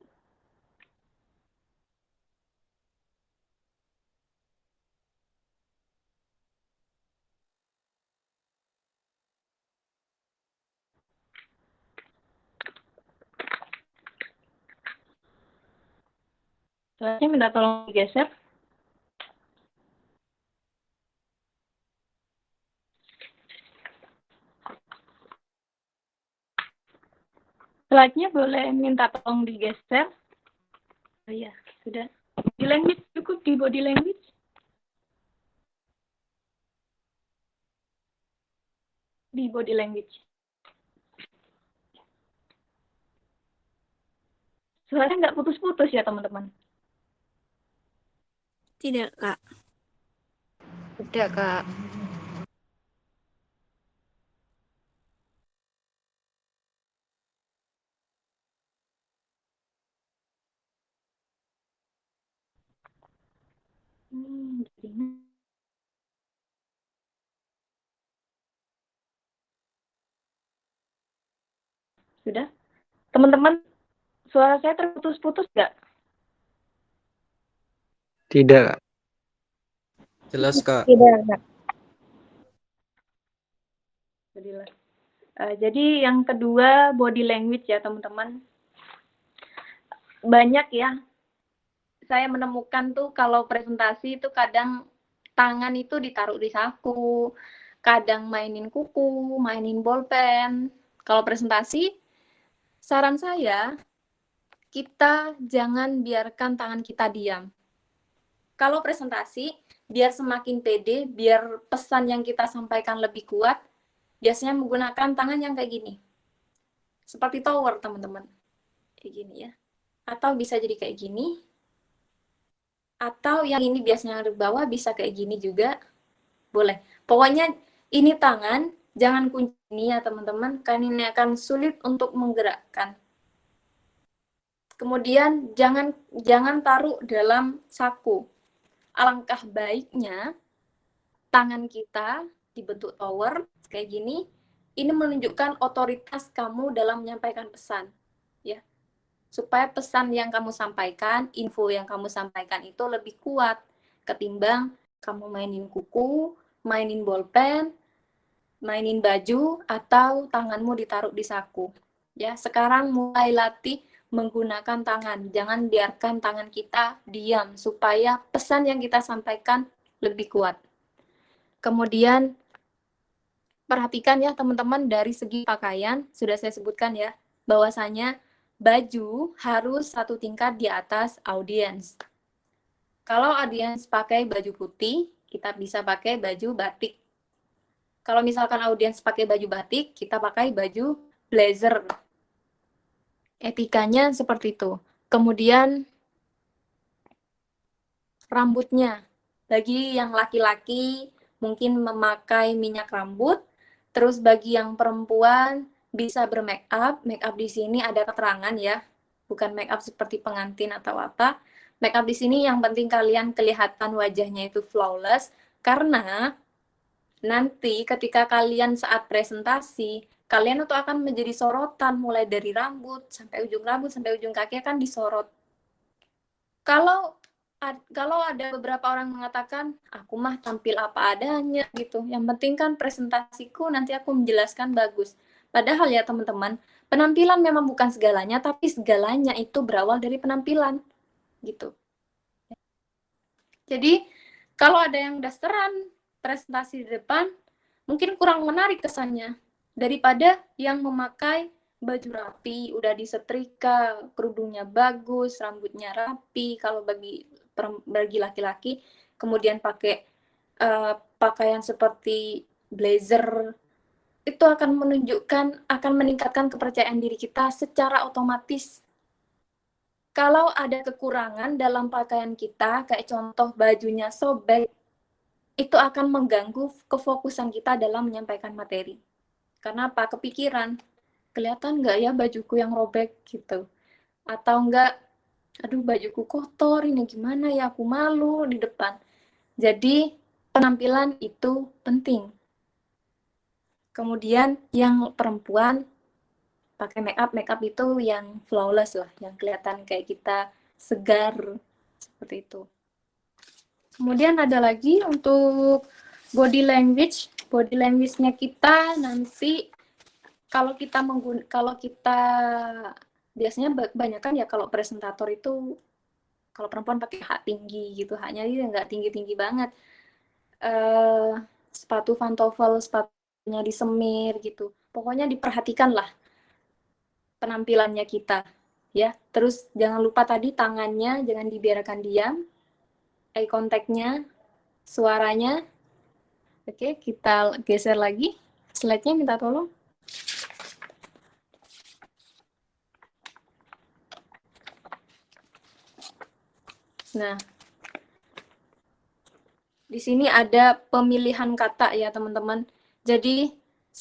Selanjutnya minta tolong digeser. Slide-nya boleh minta tolong digeser. Oh iya, sudah. Di language cukup, di body language. Di body language. Suaranya nggak putus-putus ya teman-teman. Tidak, Kak. Udah, Kak. Sudah? Teman-teman, suara saya terputus-putus nggak? Tidak. Jelas, Kak. Tidak. Jadi yang kedua, body language ya teman-teman. Banyak ya, saya menemukan tuh kalau presentasi itu kadang tangan itu ditaruh di saku, kadang mainin kuku, mainin bolpen. Kalau presentasi, saran saya, kita jangan biarkan tangan kita diam. Kalau presentasi, biar semakin pede, biar pesan yang kita sampaikan lebih kuat, biasanya menggunakan tangan yang kayak gini. Seperti tower, teman-teman. Kayak gini ya. Atau bisa jadi kayak gini. Atau yang ini biasanya di bawah bisa kayak gini juga. Boleh. Pokoknya ini tangan, jangan kunci ini ya teman-teman, karena ini akan sulit untuk menggerakkan. Kemudian jangan taruh dalam saku. Alangkah baiknya tangan kita dibentuk tower kayak gini. Ini menunjukkan otoritas kamu dalam menyampaikan pesan, ya. Supaya pesan yang kamu sampaikan, info yang kamu sampaikan itu lebih kuat ketimbang kamu mainin kuku, mainin bolpen, mainin baju, atau tanganmu ditaruh di saku. Ya, sekarang mulai latih menggunakan tangan. Jangan biarkan tangan kita diam supaya pesan yang kita sampaikan lebih kuat. Kemudian perhatikan ya teman-teman dari segi pakaian, sudah saya sebutkan ya, bahwasanya baju harus satu tingkat di atas audiens. Kalau audiens pakai baju putih, kita bisa pakai baju batik. Kalau misalkan audiens pakai baju batik, kita pakai baju blazer. Etikanya seperti itu. Kemudian rambutnya. Bagi yang laki-laki mungkin memakai minyak rambut. Terus bagi yang perempuan bisa bermake up. Make up di sini ada keterangan ya. Bukan make up seperti pengantin atau apa. Make up di sini yang penting kalian kelihatan wajahnya itu flawless. Karena nanti ketika kalian saat presentasi, kalian itu akan menjadi sorotan mulai dari rambut sampai ujung kaki akan disorot. Kalau ada beberapa orang mengatakan, aku mah tampil apa adanya gitu. Yang penting kan presentasiku nanti aku menjelaskan bagus. Padahal ya teman-teman, penampilan memang bukan segalanya, tapi segalanya itu berawal dari penampilan gitu. Jadi kalau ada yang dasteran presentasi di depan, mungkin kurang menarik kesannya daripada yang memakai baju rapi, udah disetrika, kerudungnya bagus, rambutnya rapi. Kalau bagi laki-laki, kemudian pakai pakaian seperti blazer, itu akan meningkatkan kepercayaan diri kita secara otomatis. Kalau ada kekurangan dalam pakaian kita, kayak contoh bajunya sobek, itu akan mengganggu kefokusan kita dalam menyampaikan materi. Karena apa? Kepikiran, kelihatan nggak ya bajuku yang robek gitu. Atau enggak, aduh bajuku kotor, ini gimana ya, aku malu di depan. Jadi penampilan itu penting. Kemudian yang perempuan pakai make up itu yang flawless lah, yang kelihatan kayak kita segar seperti itu. Kemudian ada lagi untuk body language-nya kita nanti kalau kita biasanya banyakan ya kalau presentator itu kalau perempuan pakai hak tinggi gitu, haknya dia nggak tinggi-tinggi banget. Sepatu pantofel, sepatunya disemir gitu. Pokoknya diperhatikan lah penampilannya kita ya. Terus jangan lupa tadi tangannya jangan dibiarkan diam. Eye contact-nya, suaranya. Oke, kita geser lagi. Slide-nya minta tolong. Nah, di sini ada pemilihan kata ya teman-teman. Jadi,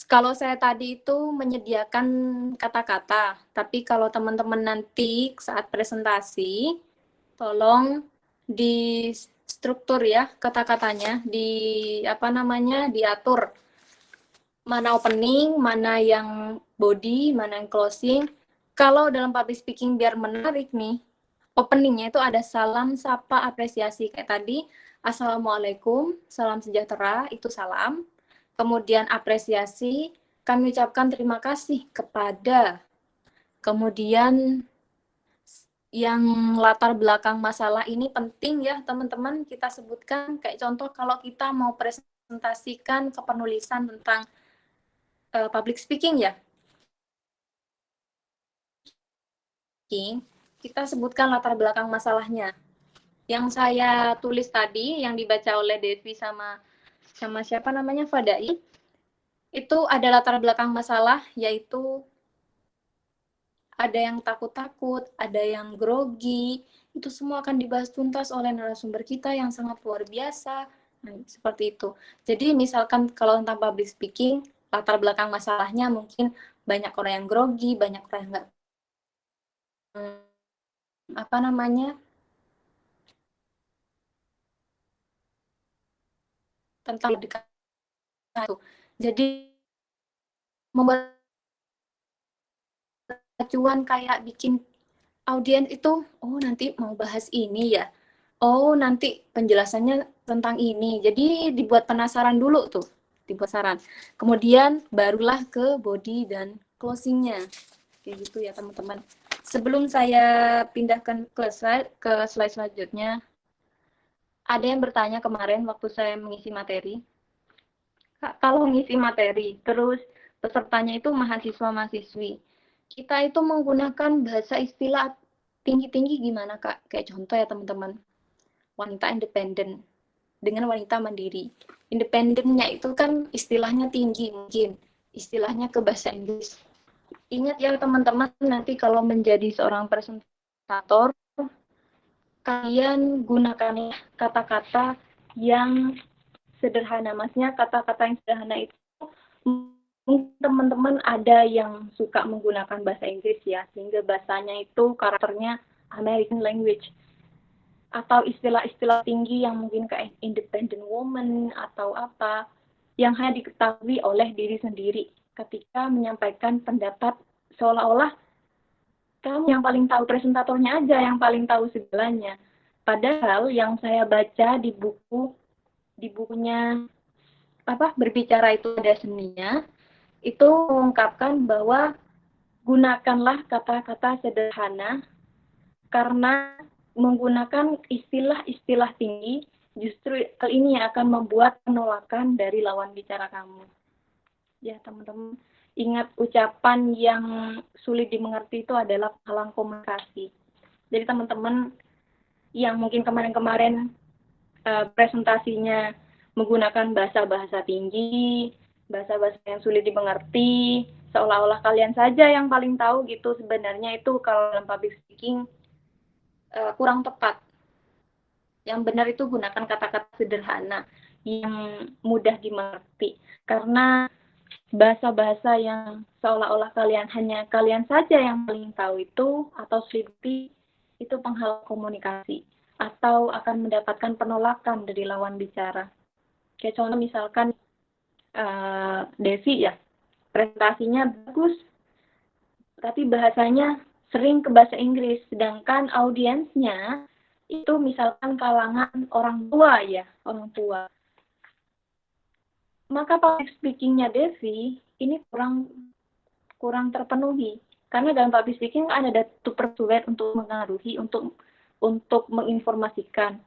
kalau saya tadi itu menyediakan kata-kata, tapi kalau teman-teman nanti saat presentasi, tolong di struktur ya kata-katanya, diatur mana opening, mana yang body, mana yang closing. Kalau dalam public speaking biar menarik nih, openingnya itu ada salam, sapa, apresiasi kayak tadi. Assalamualaikum, salam sejahtera, itu salam. Kemudian apresiasi, kami ucapkan terima kasih kepada. Kemudian yang latar belakang masalah ini penting ya teman-teman kita sebutkan. Kayak contoh kalau kita mau presentasikan kepenulisan tentang public speaking ya. Kita sebutkan latar belakang masalahnya. Yang saya tulis tadi, yang dibaca oleh Devi sama siapa namanya, Fadai, itu ada latar belakang masalah, yaitu ada yang takut-takut, ada yang grogi, itu semua akan dibahas tuntas oleh narasumber kita yang sangat luar biasa. Nah, seperti itu. Jadi misalkan kalau tentang public speaking, latar belakang masalahnya mungkin banyak orang yang grogi, banyak orang yang nggak tentang dekat itu. Jadi membuat acuan kayak bikin audiens itu, oh nanti mau bahas ini ya, oh nanti penjelasannya tentang ini, jadi dibuat penasaran dulu tuh, dibuat saran. Kemudian barulah ke body dan closingnya, kayak gitu ya teman-teman. Sebelum saya pindahkan ke slide selanjutnya, ada yang bertanya kemarin waktu saya mengisi materi, kalau ngisi materi, terus pesertanya itu mahasiswa-mahasiswi, kita itu menggunakan bahasa istilah tinggi-tinggi gimana Kak? Kayak contoh ya teman-teman, wanita independen dengan wanita mandiri. Independennya itu kan istilahnya tinggi mungkin, istilahnya ke bahasa Inggris. Ingat ya teman-teman, nanti kalau menjadi seorang presentator, kalian gunakan kata-kata yang sederhana. Maksudnya kata-kata yang sederhana itu teman-teman ada yang suka menggunakan bahasa Inggris ya, sehingga bahasanya itu karakternya American language. Atau istilah-istilah tinggi yang mungkin kayak independent woman atau apa. yang hanya diketahui oleh diri sendiri ketika menyampaikan pendapat, seolah-olah kamu yang paling tahu, presentatornya aja yang paling tahu segalanya. Padahal yang saya baca di bukunya Berbicara Itu Ada Seninya, itu mengungkapkan bahwa gunakanlah kata-kata sederhana, karena menggunakan istilah-istilah tinggi justru hal ini yang akan membuat penolakan dari lawan bicara kamu. Ya teman-teman, ingat ucapan yang sulit dimengerti itu adalah penghalang komunikasi. Jadi teman-teman yang mungkin kemarin-kemarin presentasinya menggunakan bahasa-bahasa tinggi, bahasa-bahasa yang sulit dimengerti, seolah-olah kalian saja yang paling tahu gitu, sebenarnya itu kalau dalam public speaking kurang tepat. Yang benar itu gunakan kata-kata sederhana yang mudah dimengerti, karena bahasa-bahasa yang seolah-olah hanya kalian saja yang paling tahu itu atau selipi itu penghalang komunikasi atau akan mendapatkan penolakan dari lawan bicara. Kayak contoh misalkan Devi ya, presentasinya bagus tapi bahasanya sering ke bahasa Inggris, sedangkan audiensnya itu misalkan kalangan orang tua. Maka public speaking-nya Devi ini kurang terpenuhi. Karena dalam public speaking ada to persuade, untuk mengaruhi, untuk menginformasikan.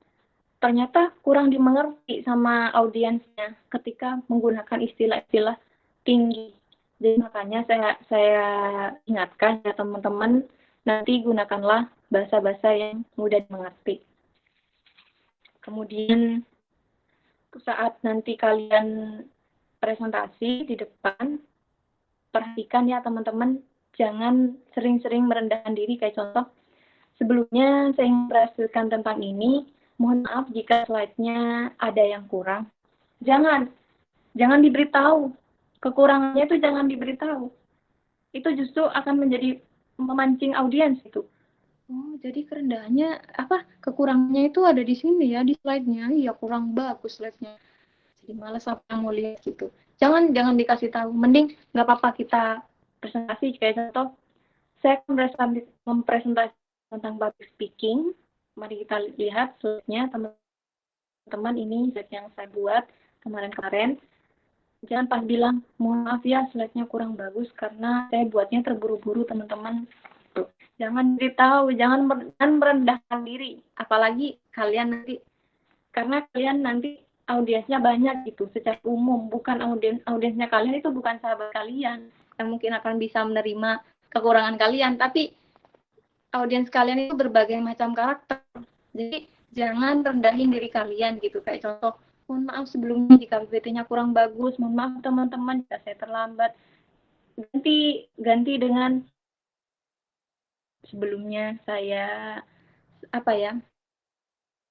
Ternyata kurang dimengerti sama audiensnya ketika menggunakan istilah-istilah tinggi. Jadi makanya saya ingatkan ya teman-teman, nanti gunakanlah bahasa-bahasa yang mudah dimengerti. Kemudian saat nanti kalian presentasi di depan, perhatikan ya teman-teman, jangan sering-sering merendahkan diri. Kayak contoh, sebelumnya saya ingin memperhatikan tentang ini, mohon maaf jika slide-nya ada yang kurang. Jangan diberitahu. Kekurangannya itu jangan diberitahu. Itu justru akan menjadi memancing audiens itu. Oh, jadi kerendahannya kekurangannya itu ada di sini ya, di slide-nya. Iya, kurang bagus slide-nya. Jadi malas apa yang mau lihat gitu. Jangan dikasih tahu. Mending nggak apa-apa kita presentasi. Kayak contoh, saya mempresentasi tentang public speaking. Mari kita lihat slide-nya, teman-teman. Ini slide yang saya buat kemarin-kemarin. Jangan pas bilang, mohon maaf ya slide-nya kurang bagus karena saya buatnya terburu-buru, teman-teman. Jangan beritahu, jangan merendahkan diri. Apalagi kalian nanti, karena kalian nanti audiensnya banyak gitu, secara umum. Bukan audiensnya kalian itu bukan sahabat kalian yang mungkin akan bisa menerima kekurangan kalian, tapi audiens kalian itu berbagai macam karakter. Jadi jangan rendahin diri kalian gitu. Kayak contoh, mohon maaf sebelumnya jika PPT-nya kurang bagus, mohon maaf teman-teman jika saya terlambat. Ganti dengan sebelumnya saya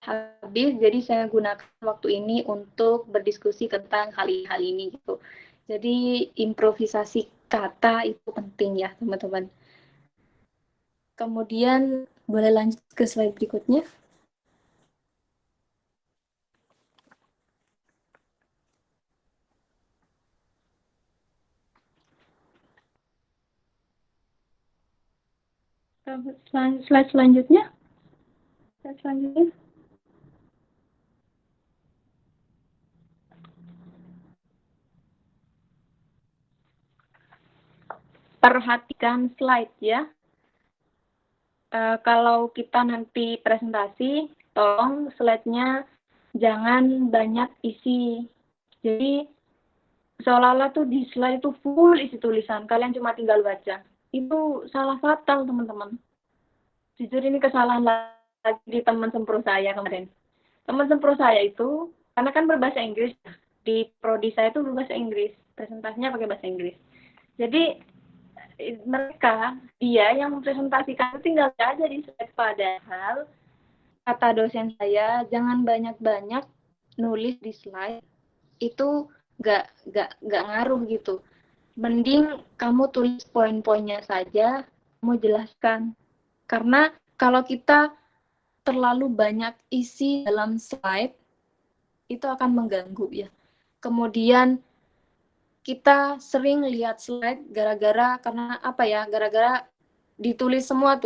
habis, jadi saya gunakan waktu ini untuk berdiskusi tentang hal ini gitu. Jadi improvisasi kata itu penting ya teman-teman. Kemudian boleh lanjut ke slide berikutnya. Slide selanjutnya. Perhatikan slide ya. Kalau kita nanti presentasi, tolong slide-nya jangan banyak isi. Jadi seolah-olah tuh di slide itu full isi tulisan, kalian cuma tinggal baca. Itu salah fatal teman-teman. Jujur ini kesalahan lagi di teman sempro saya kemarin. Teman sempro saya itu, karena kan berbahasa Inggris, di prodi saya itu berbahasa Inggris, presentasinya pakai bahasa Inggris. Jadi dia yang mempresentasikan tinggal aja di slide, padahal kata dosen saya jangan banyak-banyak nulis di slide, itu nggak ngaruh gitu. Mending kamu tulis poin-poinnya saja, kamu jelaskan. Karena kalau kita terlalu banyak isi dalam slide, itu akan mengganggu ya. Kemudian kita sering lihat slide gara-gara ditulis semua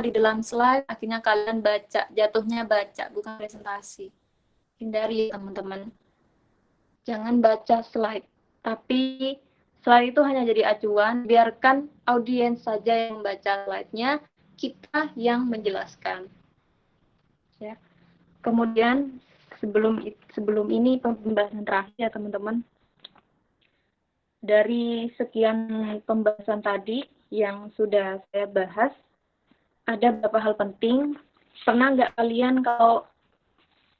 di dalam slide, akhirnya kalian jatuhnya baca, bukan presentasi. Hindari teman-teman. Jangan baca slide, tapi slide itu hanya jadi acuan, biarkan audiens saja yang membaca slide-nya, kita yang menjelaskan. Ya. Kemudian sebelum ini pembahasan terakhir ya teman-teman. Dari sekian pembahasan tadi yang sudah saya bahas, ada beberapa hal penting. Pernah nggak kalian kalau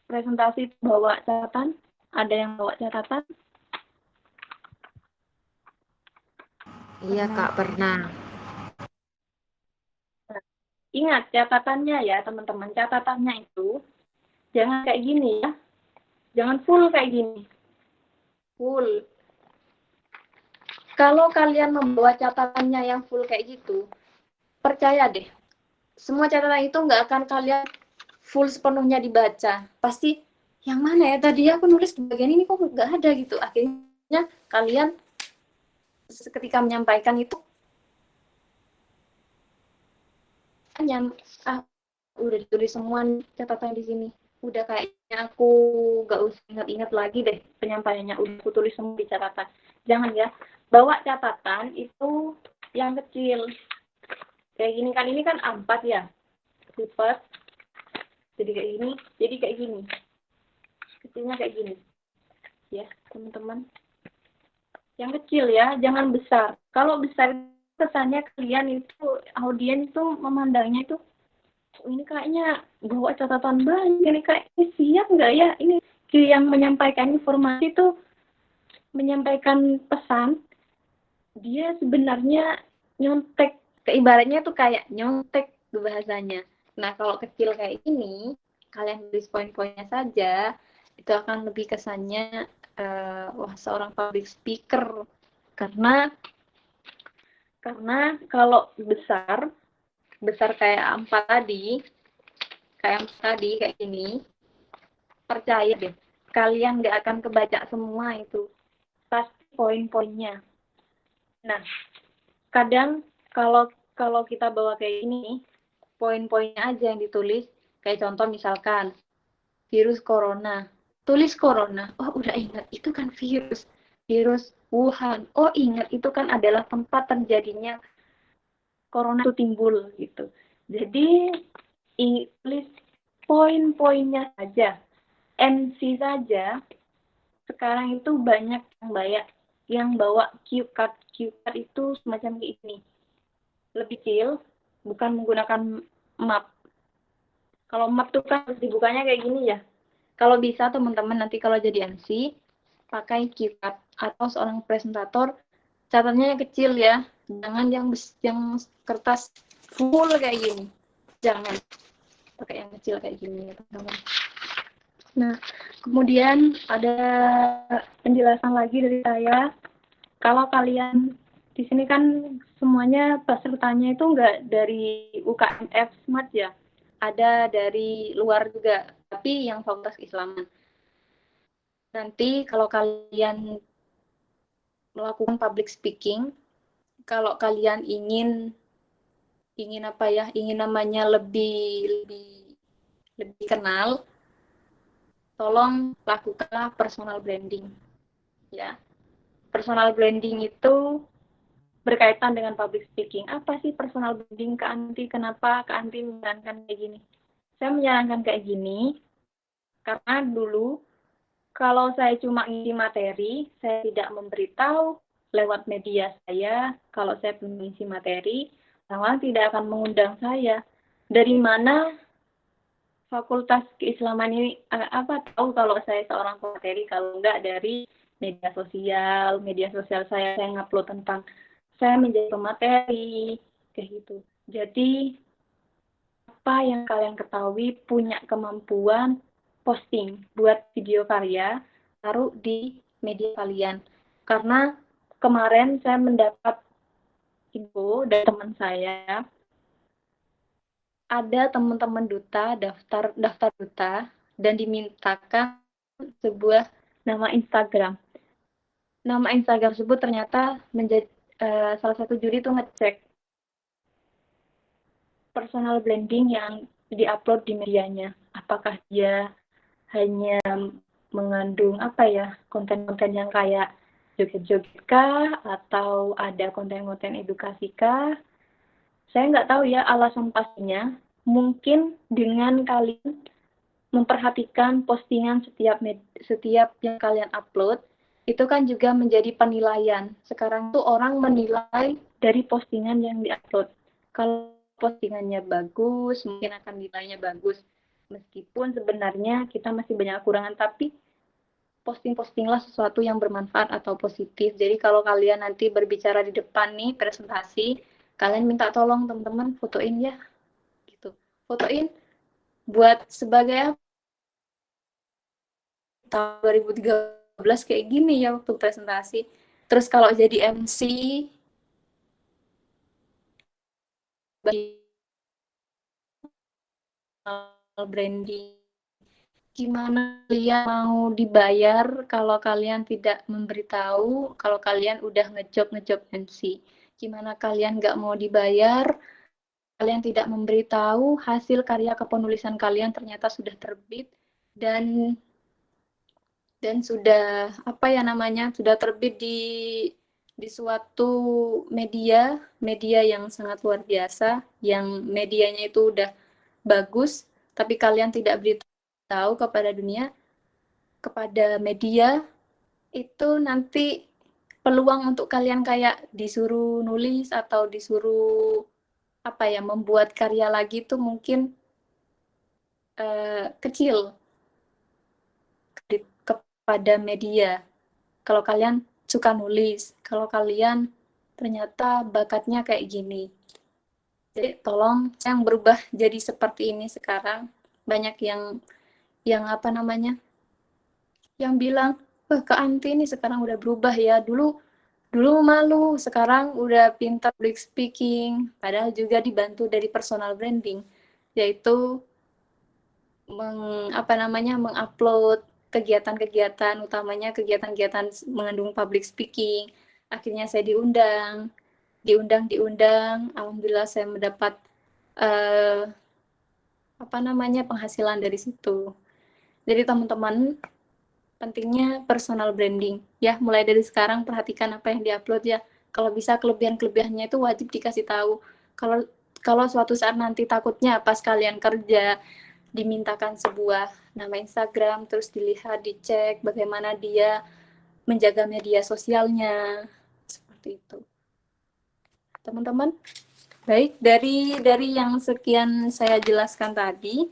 presentasi bawa catatan? Ada yang bawa catatan? Iya Kak, pernah. Ingat catatannya ya teman-teman, catatannya itu jangan kayak gini ya. Jangan full kayak gini. Full. Kalau kalian membawa catatannya yang full kayak gitu, percaya deh, semua catatan itu nggak akan kalian full sepenuhnya dibaca. Pasti, yang mana ya tadi aku nulis di bagian ini kok nggak ada gitu. Akhirnya kalian ketika menyampaikan itu, udah ditulis semua catatan di sini. Udah kayaknya aku nggak usah ingat-ingat lagi deh penyampaiannya, udah aku tulis semua di catatan. Jangan ya. Bawa catatan itu yang kecil. Kayak gini kan, ini kan A4 ya. Lipat. Jadi kayak gini. Kecilnya kayak gini. Ya, teman-teman. Yang kecil ya, jangan besar. Kalau besar kesannya kalian itu, audiens itu memandangnya itu, ini kayaknya bawa catatan banyak, ini kayaknya siap nggak ya? Ini yang menyampaikan informasi itu, menyampaikan pesan, dia sebenarnya nyontek, ibaratnya tuh kayak nyontek bahasanya. Nah, kalau kecil kayak ini, kalian tulis poin-poinnya saja, itu akan lebih kesannya, wah seorang public speaker. Karena kalau besar kayak A4 tadi, kayak ini, percaya deh, kalian nggak akan kebaca semua itu. Pasti poin-poinnya. Nah, kadang kalau kita bawa kayak ini, poin-poinnya aja yang ditulis. Kayak contoh misalkan, virus corona. Tulis corona. Oh, udah ingat. Itu kan virus. Virus Wuhan. Oh, ingat. Itu kan adalah tempat terjadinya corona itu timbul. Gitu. Jadi, tulis poin-poinnya saja. MC saja. Sekarang itu banyak yang bawa cue card. Cue card itu semacam kayak ini. Lebih kecil, bukan menggunakan map. Kalau map tuh kan harus dibukanya kayak gini ya. Kalau bisa teman-teman nanti kalau jadi MC, pakai cue card. Atau seorang presentator, catatannya yang kecil ya. Jangan yang kertas full kayak gini. Jangan. Pakai yang kecil kayak gini ya teman-teman. Nah, kemudian ada penjelasan lagi dari saya. Kalau kalian di sini kan semuanya pesertanya itu nggak dari UKMF Smart ya, ada dari luar juga, tapi yang fakultas Keislaman. Nanti kalau kalian melakukan public speaking, kalau kalian ingin namanya lebih kenal, tolong lakukanlah personal branding. Ya. Personal branding itu berkaitan dengan public speaking. Apa sih personal branding, Kak Anti? Kenapa Kak Anti menyarankan kayak gini? Saya menyarankan kayak gini karena dulu kalau saya cuma ngisi materi, saya tidak memberitahu lewat media saya. Kalau saya belum ngisi materi, orang tidak akan mengundang saya. Dari mana Fakultas Keislaman ini tahu kalau saya seorang pemateri? Kalau enggak dari media sosial saya ngupload tentang saya menjadi pemateri kayak gitu. Jadi apa yang kalian ketahui, punya kemampuan posting, buat video karya, taruh di media kalian. Karena kemarin saya mendapat info dari teman saya, ada teman-teman duta daftar duta dan dimintakan sebuah nama Instagram. Nama Instagram tersebut ternyata menjadi salah satu juri itu ngecek personal branding yang diupload di medianya. Apakah dia hanya mengandung konten-konten yang kayak joget-joget kah, atau ada konten-konten edukasi kah? Saya nggak tahu ya alasan pastinya. Mungkin dengan kalian memperhatikan postingan setiap yang kalian upload, itu kan juga menjadi penilaian. Sekarang tuh orang menilai dari postingan yang diupload. Kalau postingannya bagus, mungkin akan nilainya bagus. Meskipun sebenarnya kita masih banyak kekurangan, tapi postinglah sesuatu yang bermanfaat atau positif. Jadi kalau kalian nanti berbicara di depan nih, presentasi, kalian minta tolong teman-teman fotoin ya. Gitu. Fotoin buat sebagai tahun 2013 kayak gini ya waktu presentasi. Terus kalau jadi MC branding, gimana kalian mau dibayar kalau kalian tidak memberitahu kalau kalian udah ngejob MC? Gimana kalian nggak mau dibayar, kalian tidak memberitahu hasil karya kepenulisan kalian ternyata sudah terbit dan sudah sudah terbit di suatu media yang sangat luar biasa, yang medianya itu udah bagus, tapi kalian tidak beritahu kepada dunia, kepada media, itu nanti peluang untuk kalian kayak disuruh nulis atau disuruh membuat karya lagi itu mungkin kecil kepada media. Kalau kalian suka nulis, kalau kalian ternyata bakatnya kayak gini. Jadi tolong yang berubah jadi seperti ini sekarang. Banyak yang yang bilang, wah Kak Anti ini sekarang udah berubah ya. Dulu malu, sekarang udah pintar public speaking. Padahal juga dibantu dari personal branding, yaitu mengupload kegiatan-kegiatan, utamanya kegiatan-kegiatan mengandung public speaking. Akhirnya saya diundang. Alhamdulillah saya mendapat penghasilan dari situ. Jadi teman-teman, pentingnya personal branding. Ya, mulai dari sekarang perhatikan apa yang diupload ya. Kalau bisa kelebihan-kelebihannya itu wajib dikasih tahu. Kalau suatu saat nanti takutnya pas kalian kerja dimintakan sebuah nama Instagram, terus dilihat, dicek bagaimana dia menjaga media sosialnya, seperti itu. Teman-teman, baik, dari yang sekian saya jelaskan tadi,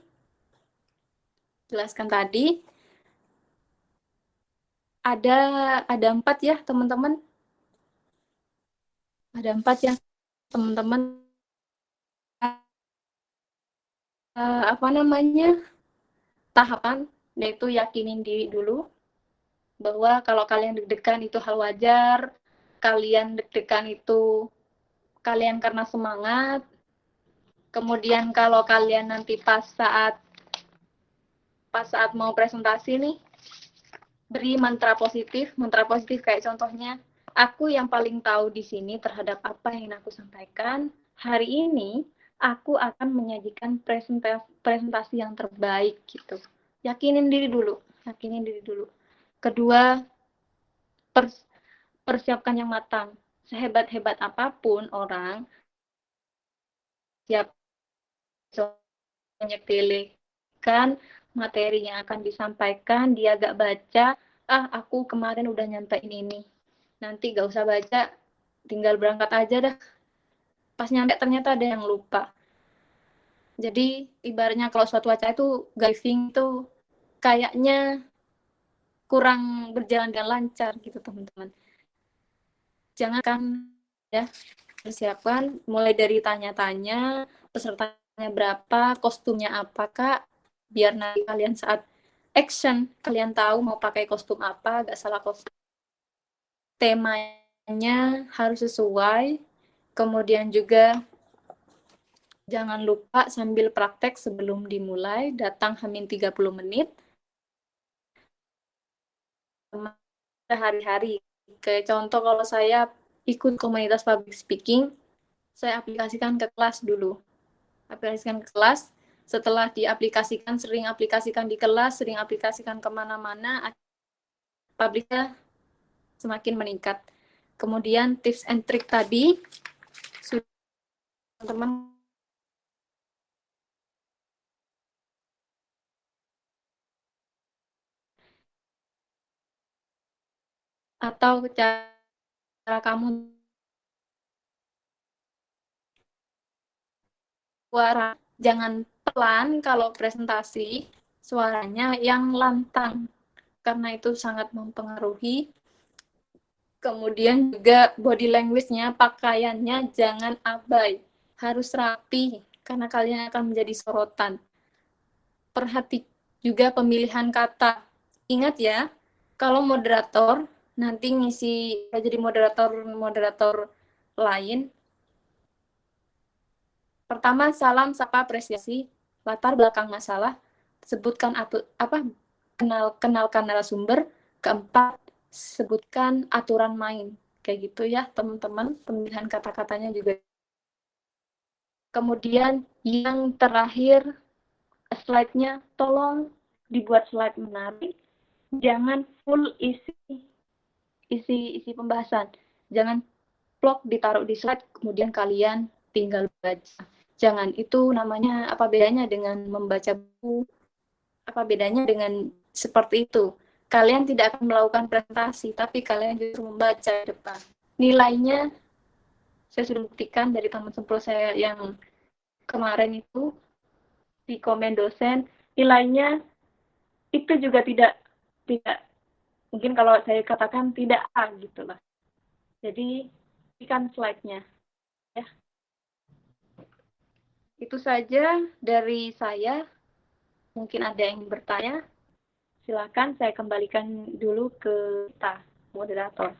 ada 4 ya teman-teman, tahapan, yaitu yakinin diri dulu bahwa kalau kalian deg-degan itu hal wajar, kalian deg-degan itu kalian karena semangat. Kemudian kalau kalian nanti pas saat mau presentasi nih, beri mantra positif kayak contohnya, aku yang paling tahu di sini terhadap apa yang aku sampaikan. Hari ini aku akan menyajikan presentasi yang terbaik gitu. Yakinin diri dulu. Kedua, persiapkan yang matang. Sehebat-hebat apapun orang, siap menyepelekan materi yang akan disampaikan, dia gak baca, aku kemarin udah nyampein ini. Nanti gak usah baca, tinggal berangkat aja dah. Pas nyampe ternyata ada yang lupa. Jadi ibaratnya kalau suatu acara itu briefing itu kayaknya kurang berjalan dengan lancar gitu teman-teman. Jangan kan ya, persiapkan mulai dari tanya-tanya, pesertanya berapa, kostumnya apa Kak, biar nanti kalian saat action kalian tahu mau pakai kostum apa, gak salah kostum. Temanya harus sesuai. Kemudian juga jangan lupa sambil praktek sebelum dimulai, datang hamin 30 menit. teman-teman sehari-hari. Kayak contoh kalau saya ikut komunitas public speaking, saya aplikasikan ke kelas dulu. Aplikasikan ke kelas, setelah diaplikasikan, sering aplikasikan di kelas, sering aplikasikan kemana-mana, publiknya semakin meningkat. Kemudian tips and trick tadi, teman-teman atau cara kamu suara, jangan pelan kalau presentasi, suaranya yang lantang, karena itu sangat mempengaruhi. Kemudian juga body language-nya, pakaiannya jangan abai, harus rapi, karena kalian akan menjadi sorotan. Perhati juga pemilihan kata. Ingat ya, kalau moderator, nanti ngisi jadi moderator lain, pertama salam sapa apresiasi, latar belakang masalah, sebutkan kenalkan narasumber, keempat sebutkan aturan main, kayak gitu ya teman-teman, pemilihan kata-katanya juga. Kemudian yang terakhir, slide-nya tolong dibuat slide menarik, jangan full isi pembahasan, jangan blok ditaruh di slide kemudian kalian tinggal baca. Jangan, itu namanya apa bedanya dengan membaca buku? Apa bedanya dengan seperti itu? Kalian tidak akan melakukan presentasi, tapi kalian justru membaca di depan. Nilainya, saya sudah buktikan dari teman sempro saya yang kemarin itu, di komen dosen, nilainya itu juga tidak mungkin kalau saya katakan tidak A gitu lah. Jadi, ikan slide-nya. Ya. Itu saja dari saya. Mungkin ada yang bertanya. Silakan saya kembalikan dulu ke kita, moderator.